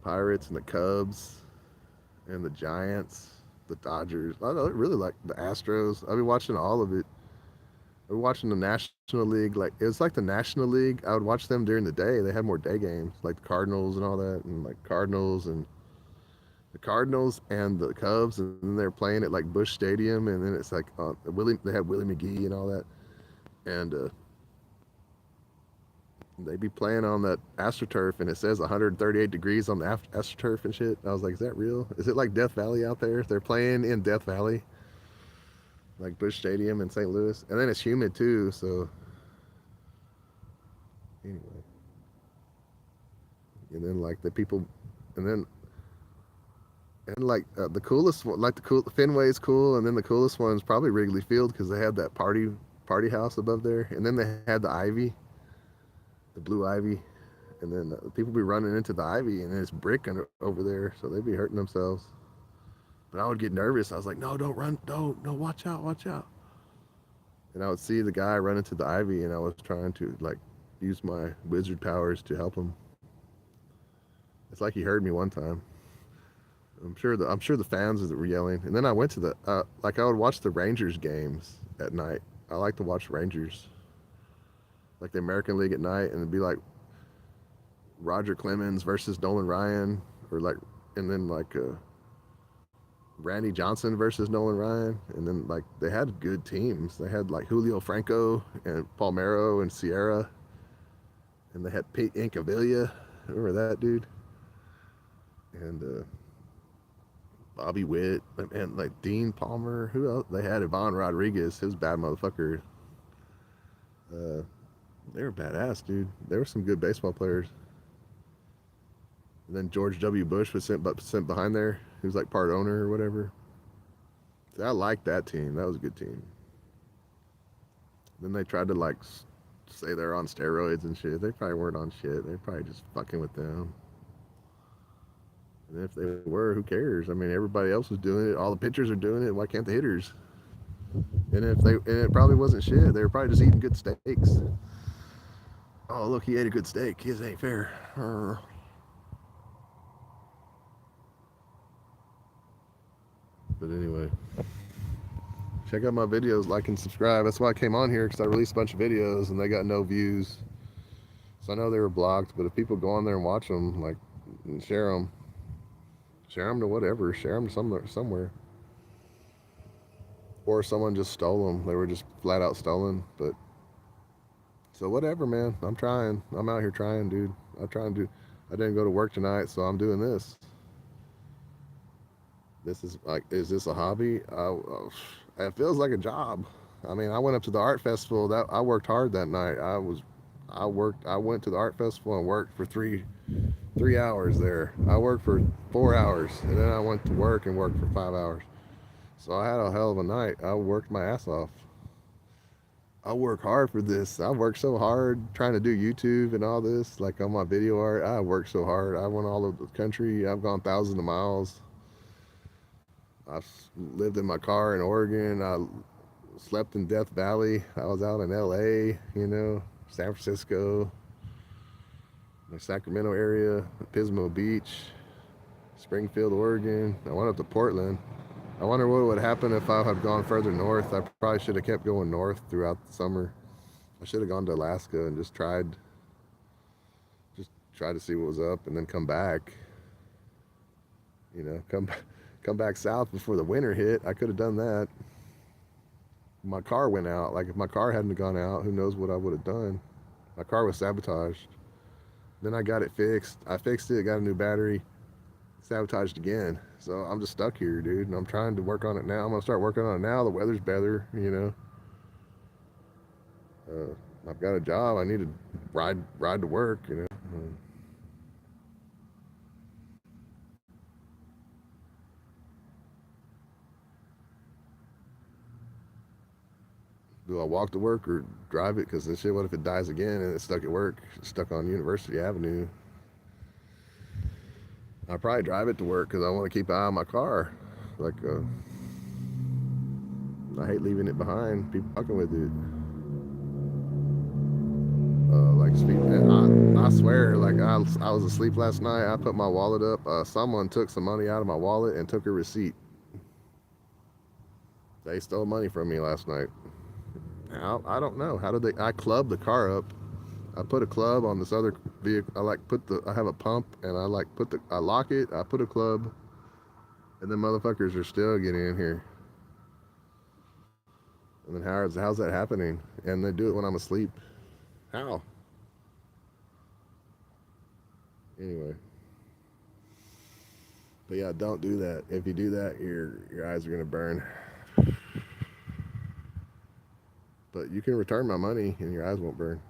the Cubs and the Giants, the Dodgers. I really like the Astros. I've been watching all of it. I've been watching the National League. Like it was like the National League. I would watch them during the day. They had more day games, like the Cardinals and all that, and like Cardinals and the Cubs, and then they're playing at like Busch Stadium, and then it's like Willie. They had Willie McGee and all that, and they be playing on that AstroTurf, and it says 138 degrees on the AstroTurf and shit. I was like, is that real? Is it like Death Valley out there? They're playing in Death Valley, like Busch Stadium in St. Louis, and then it's humid too. So anyway, and then like the people, and then like the coolest one, like the cool Fenway is cool, and then the coolest one is probably Wrigley Field because they had that party house above there, and then they had the ivy, the blue ivy, and then people be running into the ivy, and it's brick over there, so they'd be hurting themselves. But I would get nervous. I was like, no, don't run, don't, no, watch out, watch out. And I would see the guy run into the ivy, and I was trying to like use my wizard powers to help him. It's like he heard me one time. I'm sure the fans were yelling. And then I went to the like I would watch the Rangers games at night. I like to watch Rangers, like the American League at night, and it'd be like Roger Clemens versus Nolan Ryan, or like, and then like Randy Johnson versus Nolan Ryan, and then like they had good teams. They had like Julio Franco and Palmero and Sierra, and they had Pete Incaviglia. Remember that dude? And Bobby Witt and like Dean Palmer. Who else? They had Ivan Rodriguez. He was a bad motherfucker. They were badass, dude. There were some good baseball players. And then George W. Bush was sent behind there. He was like part owner or whatever. See, I liked that team. That was a good team. Then they tried to like say they're on steroids and shit. They probably weren't on shit. They're probably just fucking with them. And if they were, who cares? I mean, everybody else was doing it. All the pitchers are doing it. Why can't the hitters? And it probably wasn't shit. They were probably just eating good steaks. Oh, look, he ate a good steak. His ain't fair. But anyway, check out my videos, like and subscribe. That's why I came on here, because I released a bunch of videos and they got no views. So I know they were blocked, but if people go on there and watch them, like, and share them to whatever, share them somewhere. Or someone just stole them. They were just flat out stolen. But so whatever, man. I'm trying. I'm out here trying, dude. I'm trying to do. I didn't go to work tonight, so I'm doing this. This is like, is this a hobby? It feels like a job. I mean, I went up to the art festival. That I worked hard that night. I went to the art festival and worked for 3 hours there. I worked for 4 hours, and then I went to work and worked for 5 hours. So I had a hell of a night. I worked my ass off. I work hard for this. I worked so hard trying to do YouTube and all this, like on my video art. I worked so hard. I went all over the country. I've gone thousands of miles. I've lived in my car in Oregon. I slept in Death Valley. I was out in LA, San Francisco, the Sacramento area, Pismo Beach, Springfield, Oregon. I went up to Portland. I wonder what would happen if I had gone further north. I probably should have kept going north throughout the summer. I should have gone to Alaska and just tried to see what was up, and then come back. Come back south before the winter hit. I could have done that. My car went out. Like, if my car hadn't gone out, who knows what I would have done. My car was sabotaged. Then I got it fixed. I fixed it, got a new battery, sabotaged again. So I'm just stuck here, dude. And I'm trying to work on it now. I'm gonna start working on it now. The weather's better, I've got a job. I need to ride to work. Do I walk to work or drive it? Because this shit, what if it dies again and it's stuck at work, stuck on University Avenue? I probably drive it to work because I want to keep an eye on my car. Like, I hate leaving it behind. People fucking with it. Like, speed. I swear, like, I was asleep last night. I put my wallet up. Someone took some money out of my wallet and took a receipt. They stole money from me last night. I don't know. How did they? I clubbed the car up. I put a club on this other vehicle. I have a pump, and I lock it. I put a club, and then motherfuckers are still getting in here. And then how's that happening? And they do it when I'm asleep. How? Anyway. But yeah, don't do that. If you do that, your eyes are gonna burn. But you can return my money and your eyes won't burn.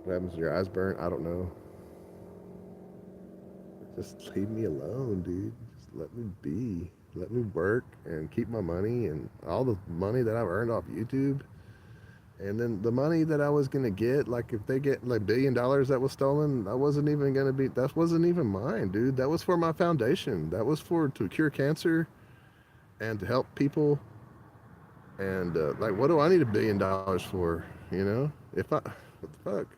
What happens when your eyes burn? I don't know. Just leave me alone, dude. Just let me be. Let me work and keep my money and all the money that I've earned off YouTube. And then the money that I was gonna get, like, if they get like $1 billion that was stolen, that wasn't even mine, dude. That was for my foundation. That was to cure cancer and to help people. And like, what do I need $1 billion for? What the fuck?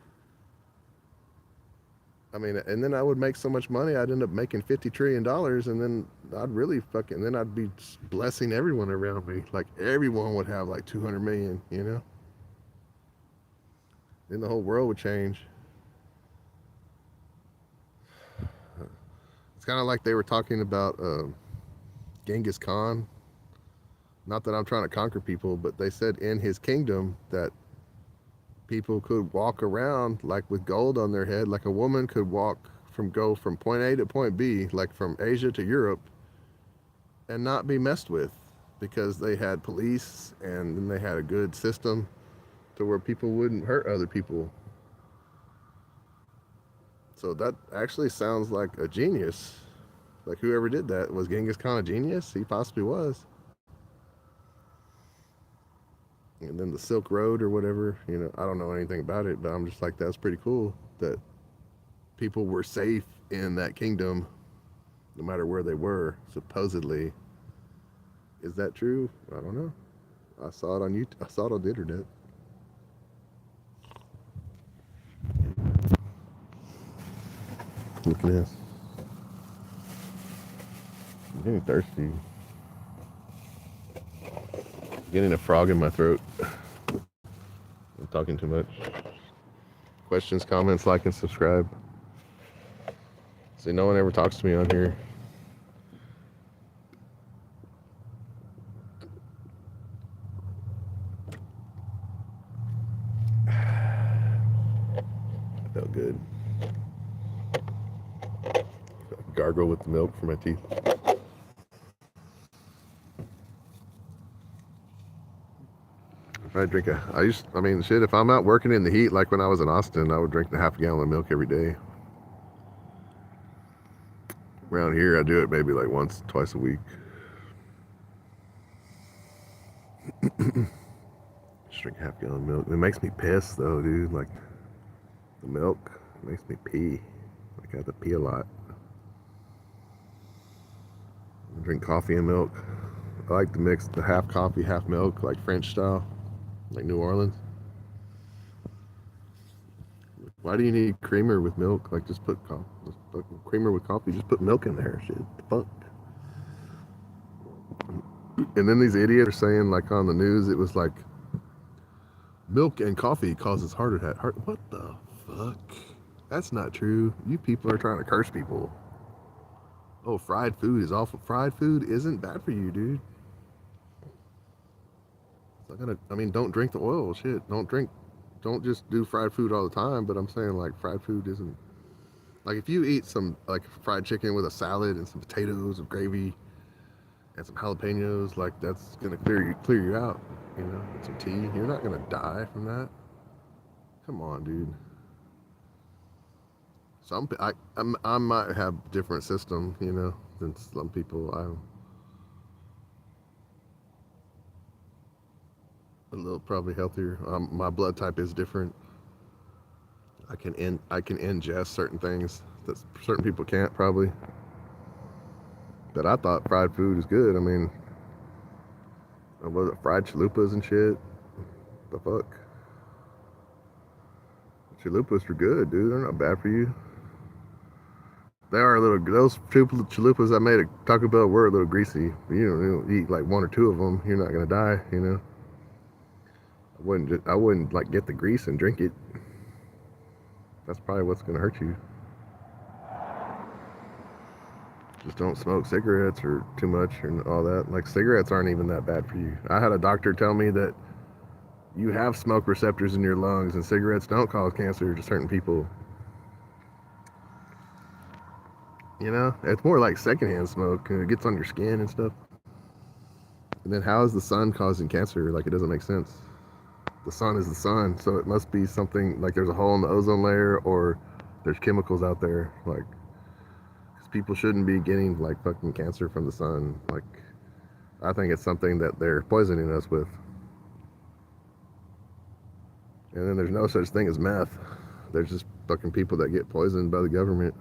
I mean, and then I would make so much money, I'd end up making $50 trillion, and then I'd be blessing everyone around me. Like, everyone would have like 200 million, Then the whole world would change. It's kind of like they were talking about Genghis Khan. Not that I'm trying to conquer people, but they said in his kingdom that people could walk around like with gold on their head, like a woman could go from point A to point B, like from Asia to Europe, and not be messed with, because they had police and then they had a good system. to where people wouldn't hurt other people. So that actually sounds like a genius. Like whoever did that, was Genghis Khan a genius? He possibly was. And then the Silk Road or whatever, I don't know anything about it, but I'm just like, that's pretty cool that people were safe in that kingdom no matter where they were, supposedly. Is that true? I don't know. I saw it on YouTube. I saw it on the internet. Look at this. I'm getting thirsty. Getting a frog in my throat. I'm talking too much. Questions, comments, like, and subscribe. See, no one ever talks to me on here. Felt good. Gargle with the milk for my teeth. I drink shit, if I'm out working in the heat, like when I was in Austin, I would drink a half a gallon of milk every day. Around here, I do it maybe like once, twice a week. Just drink a half gallon of milk. It makes me piss though, dude. Like the milk, it makes me pee. Like I have to pee a lot. I drink coffee and milk. I like to mix the half coffee, half milk, like French style, like New Orleans. Why do you need creamer with milk? Like just put creamer with coffee. Just put milk in there. Shit, the fuck. And then these idiots are saying, like on the news, it was like milk and coffee causes heart attack. What the fuck? That's not true. You people are trying to curse people. Oh, fried food is awful. Fried food isn't bad for you, dude. Don't drink the oil. Shit, don't just do fried food all the time. But I'm saying like fried food isn't, like if you eat some like fried chicken with a salad and some potatoes and gravy and some jalapenos, like that's gonna clear you out, and some tea. You're not gonna die from that. Come on, dude. I might have different system, than some people. I'm a little probably healthier. My blood type is different. I can ingest certain things that certain people can't probably. But I thought fried food is good. Was it fried chalupas and shit? The fuck? Chalupas are good, dude. They're not bad for you. They are those chalupas I made at Taco Bell were a little greasy. You don't eat like one or two of them, you're not gonna die, I wouldn't like get the grease and drink it. That's probably what's gonna hurt you. Just don't smoke cigarettes or too much and all that. Like cigarettes aren't even that bad for you. I had a doctor tell me that you have smoke receptors in your lungs and cigarettes don't cause cancer to certain people. It's more like secondhand smoke and it gets on your skin and stuff. And then how is the sun causing cancer? Like it doesn't make sense. The sun is the sun, so it must be something like there's a hole in the ozone layer or there's chemicals out there. Like, cause people shouldn't be getting like fucking cancer from the sun. Like, I think it's something that they're poisoning us with. And then there's no such thing as meth. There's just fucking people that get poisoned by the government.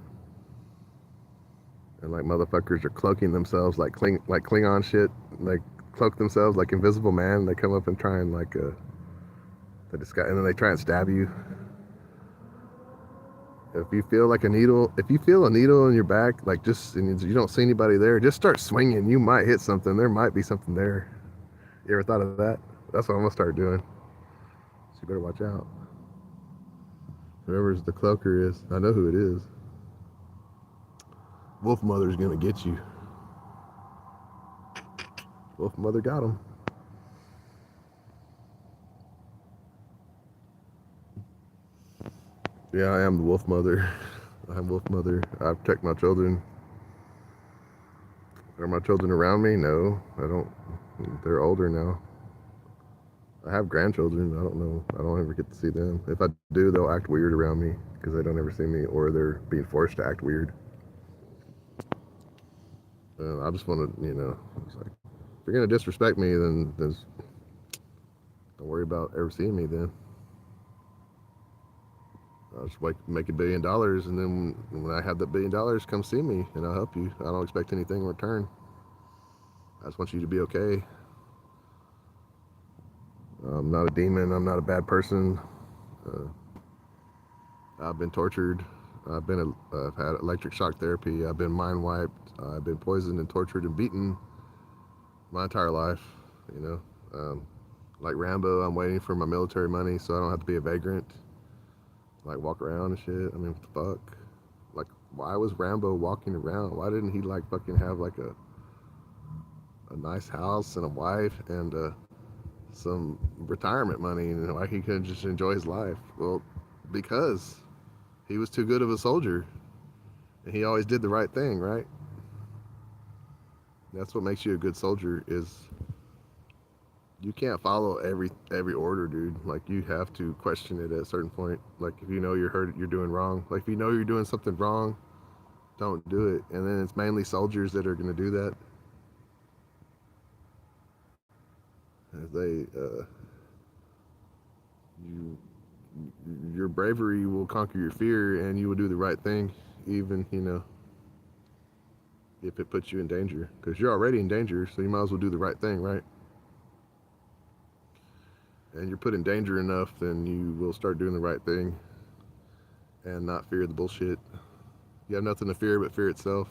And like motherfuckers are cloaking themselves like Klingon shit, like cloak themselves like Invisible Man. They come up and try and like and then they try and stab you. If you feel a needle in your back, like and you don't see anybody there, just start swinging. You might hit something. There might be something there. You ever thought of that? That's what I'm gonna start doing. So you better watch out. Whoever's the cloaker is, I know who it is. Wolf Mother's gonna get you. Wolf Mother got him. Yeah, I am the Wolf Mother. I'm Wolf Mother. I protect my children. Are my children around me? No, I don't. They're older now. I have grandchildren. I don't know. I don't ever get to see them. If I do, they'll act weird around me because they don't ever see me, or they're being forced to act weird. I just want to, it's like, if you're gonna disrespect me, then don't worry about ever seeing me. Then I'll just make $1 billion, and then when I have that $1 billion, come see me, and I'll help you. I don't expect anything in return. I just want you to be okay. I'm not a demon. I'm not a bad person. Uh, I've been tortured. I've had electric shock therapy. I've been mind wiped. I've been poisoned and tortured and beaten my entire life. You know, like Rambo, I'm waiting for my military money so I don't have to be a vagrant. Like walk around and shit. I mean, what the fuck? Like, why was Rambo walking around? Why didn't he like fucking have like a nice house and a wife and some retirement money, and like he couldn't just enjoy his life? Well, because he was too good of a soldier, and he always did the right thing, right? That's what makes you a good soldier. Is you can't follow every order, dude. Like you have to question it at a certain point. Like if you know you're doing wrong. Like if you know you're doing something wrong, don't do it. And then it's mainly soldiers that are going to do that. As you, your bravery will conquer your fear, and you will do the right thing, even if it puts you in danger, because you're already in danger, so you might as well do the right thing, right? And you're put in danger enough, then you will start doing the right thing and not fear the bullshit. You have nothing to fear but fear itself.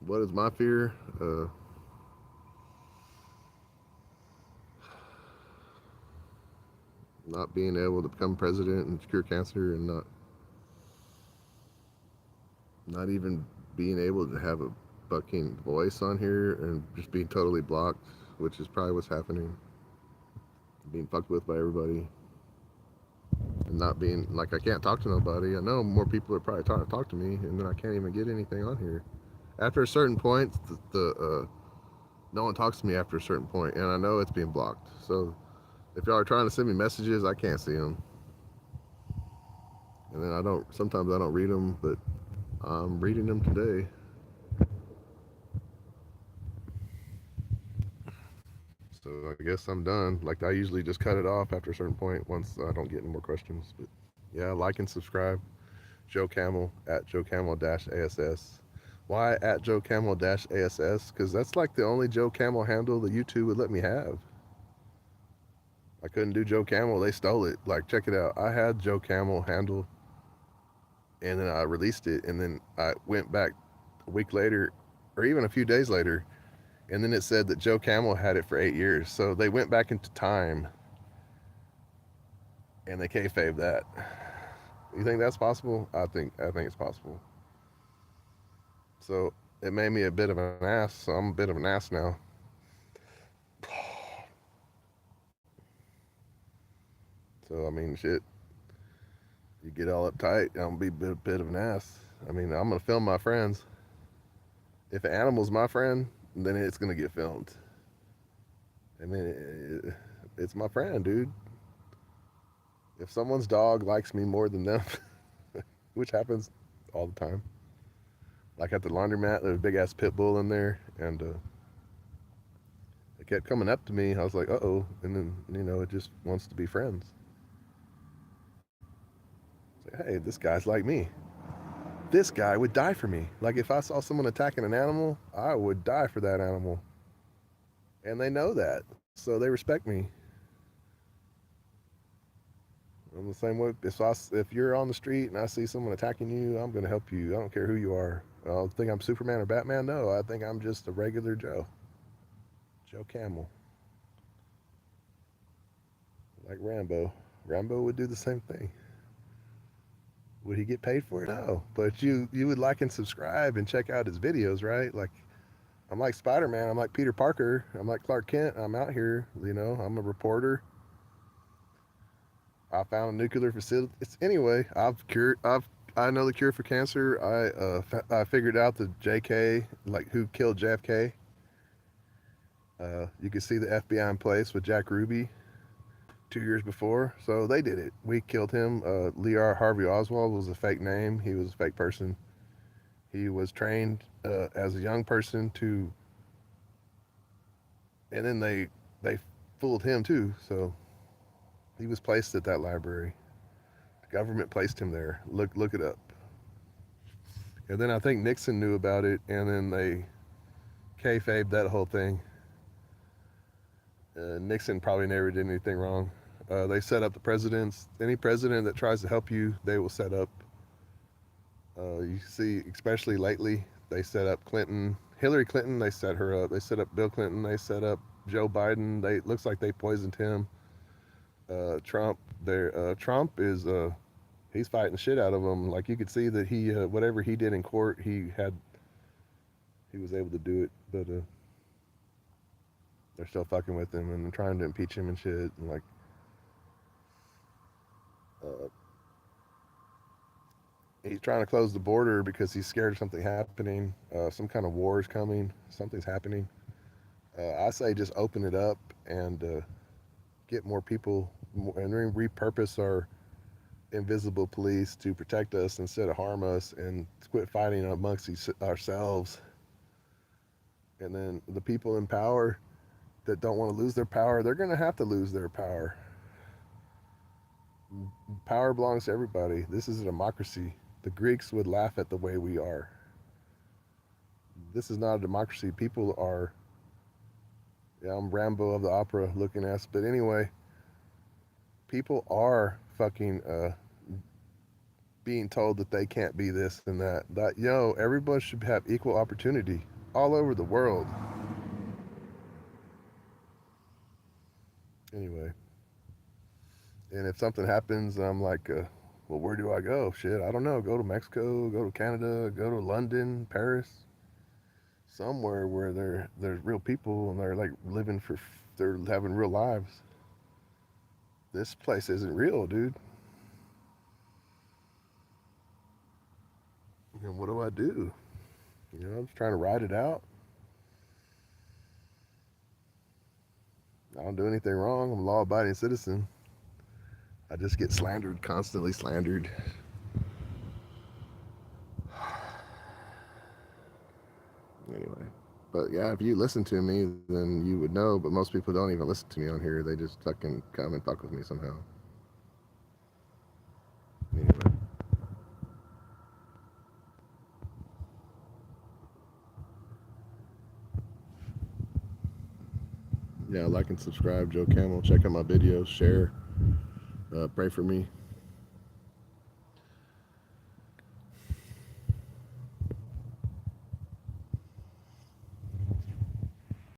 What is my fear? Not being able to become president and cure cancer, and not even being able to have a fucking voice on here, and just being totally blocked, which is probably what's happening. Being fucked with by everybody, and not being like I can't talk to nobody. I know more people are probably trying to talk to me, and then I can't even get anything on here. After a certain point, no one talks to me after a certain point, and I know it's being blocked. So if y'all are trying to send me messages, I can't see them, and then I don't. Sometimes I don't read them, but I'm reading them today. So I guess I'm done. Like I usually just cut it off after a certain point once I don't get any more questions. But yeah, like and subscribe. Joe Camel at Joe Camel ASS. Why at Joe Camel ASS? Because that's like the only Joe Camel handle that YouTube would let me have. I couldn't do Joe Camel. They stole it. Like, check it out. I had Joe Camel handle, and then I released it, and then I went back a week later, or even a few days later, and then it said that Joe Camel had it for 8 years. So they went back into time, and they kayfabe that. You think that's possible? I think it's possible. So it made me a bit of an ass. So I'm a bit of an ass now. So I mean, shit. You get all uptight, I'm gonna be a bit of an ass. I mean, I'm gonna film my friends. If an animal's my friend, then it's gonna get filmed. I mean, it's my friend, dude. If someone's dog likes me more than them, which happens all the time, like at the laundromat, there's a big ass pit bull in there, and it kept coming up to me. I was like, uh oh, and then it just wants to be friends. It's like, hey, this guy's like me. This guy would die for me. Like if I saw someone attacking an animal, I would die for that animal, and they know that, so they respect me. I'm the same way. If you're on the street and I see someone attacking you, I'm gonna help you. I don't care who you are. I don't think I'm Superman or Batman. No, I think I'm just a regular Joe. Joe Camel. Like Rambo. Rambo would do the same thing. Would he get paid for it? No. But you would like and subscribe and check out his videos, right? Like I'm like Spider-Man. I'm like Peter Parker. I'm like Clark Kent. I'm out here. I'm a reporter. I found a nuclear facility. Anyway. I know the cure for cancer. I figured out the JK, like who killed JFK. You could see the FBI in place with Jack Ruby 2 years before. So they did it. We killed him. Lee R. Harvey Oswald was a fake name. He was a fake person. He was trained as a young person to, and then they fooled him too. So he was placed at that library. The government placed him there. Look it up. And then I think Nixon knew about it, and then they kayfabed that whole thing. Nixon probably never did anything wrong. They set up the presidents. Any president that tries to help you, they will set up. You see, especially lately, they set up Clinton, Hillary Clinton. They set her up. They set up Bill Clinton. They set up Joe Biden. They looks like they poisoned him. Trump. Trump is he's fighting the shit out of them. Like you could see that he whatever he did in court, he was able to do it, but they're still fucking with him and trying to impeach him and shit. And like, uh, he's trying to close the border because he's scared of something happening. Some kind of war is coming. Something's happening. I say just open it up and get more people and repurpose our invisible police to protect us instead of harm us, and quit fighting amongst ourselves. And then the people in power that don't want to lose their power, they're going to have to lose their power. Power belongs to everybody. This is a democracy. The Greeks would laugh at the way we are. This is not a democracy. People are, yeah, I'm Rambo of the opera looking ass. But anyway, people are fucking being told that they can't be this and that. That, everyone should have equal opportunity all over the world. Anyway, and if something happens, I'm like, well, where do I go? Shit, I don't know. Go to Mexico, go to Canada, go to London, Paris, somewhere where there's real people and they're like living for, they're having real lives. This place isn't real, dude. And what do I do? I'm just trying to ride it out. I don't do anything wrong. I'm a law-abiding citizen. I just get slandered, constantly slandered. Anyway, but yeah, if you listen to me, then you would know. But most people don't even listen to me on here. They just fucking come and fuck with me somehow. Anyway, yeah, like and subscribe, Joe Camel. Check out my videos, share, pray for me.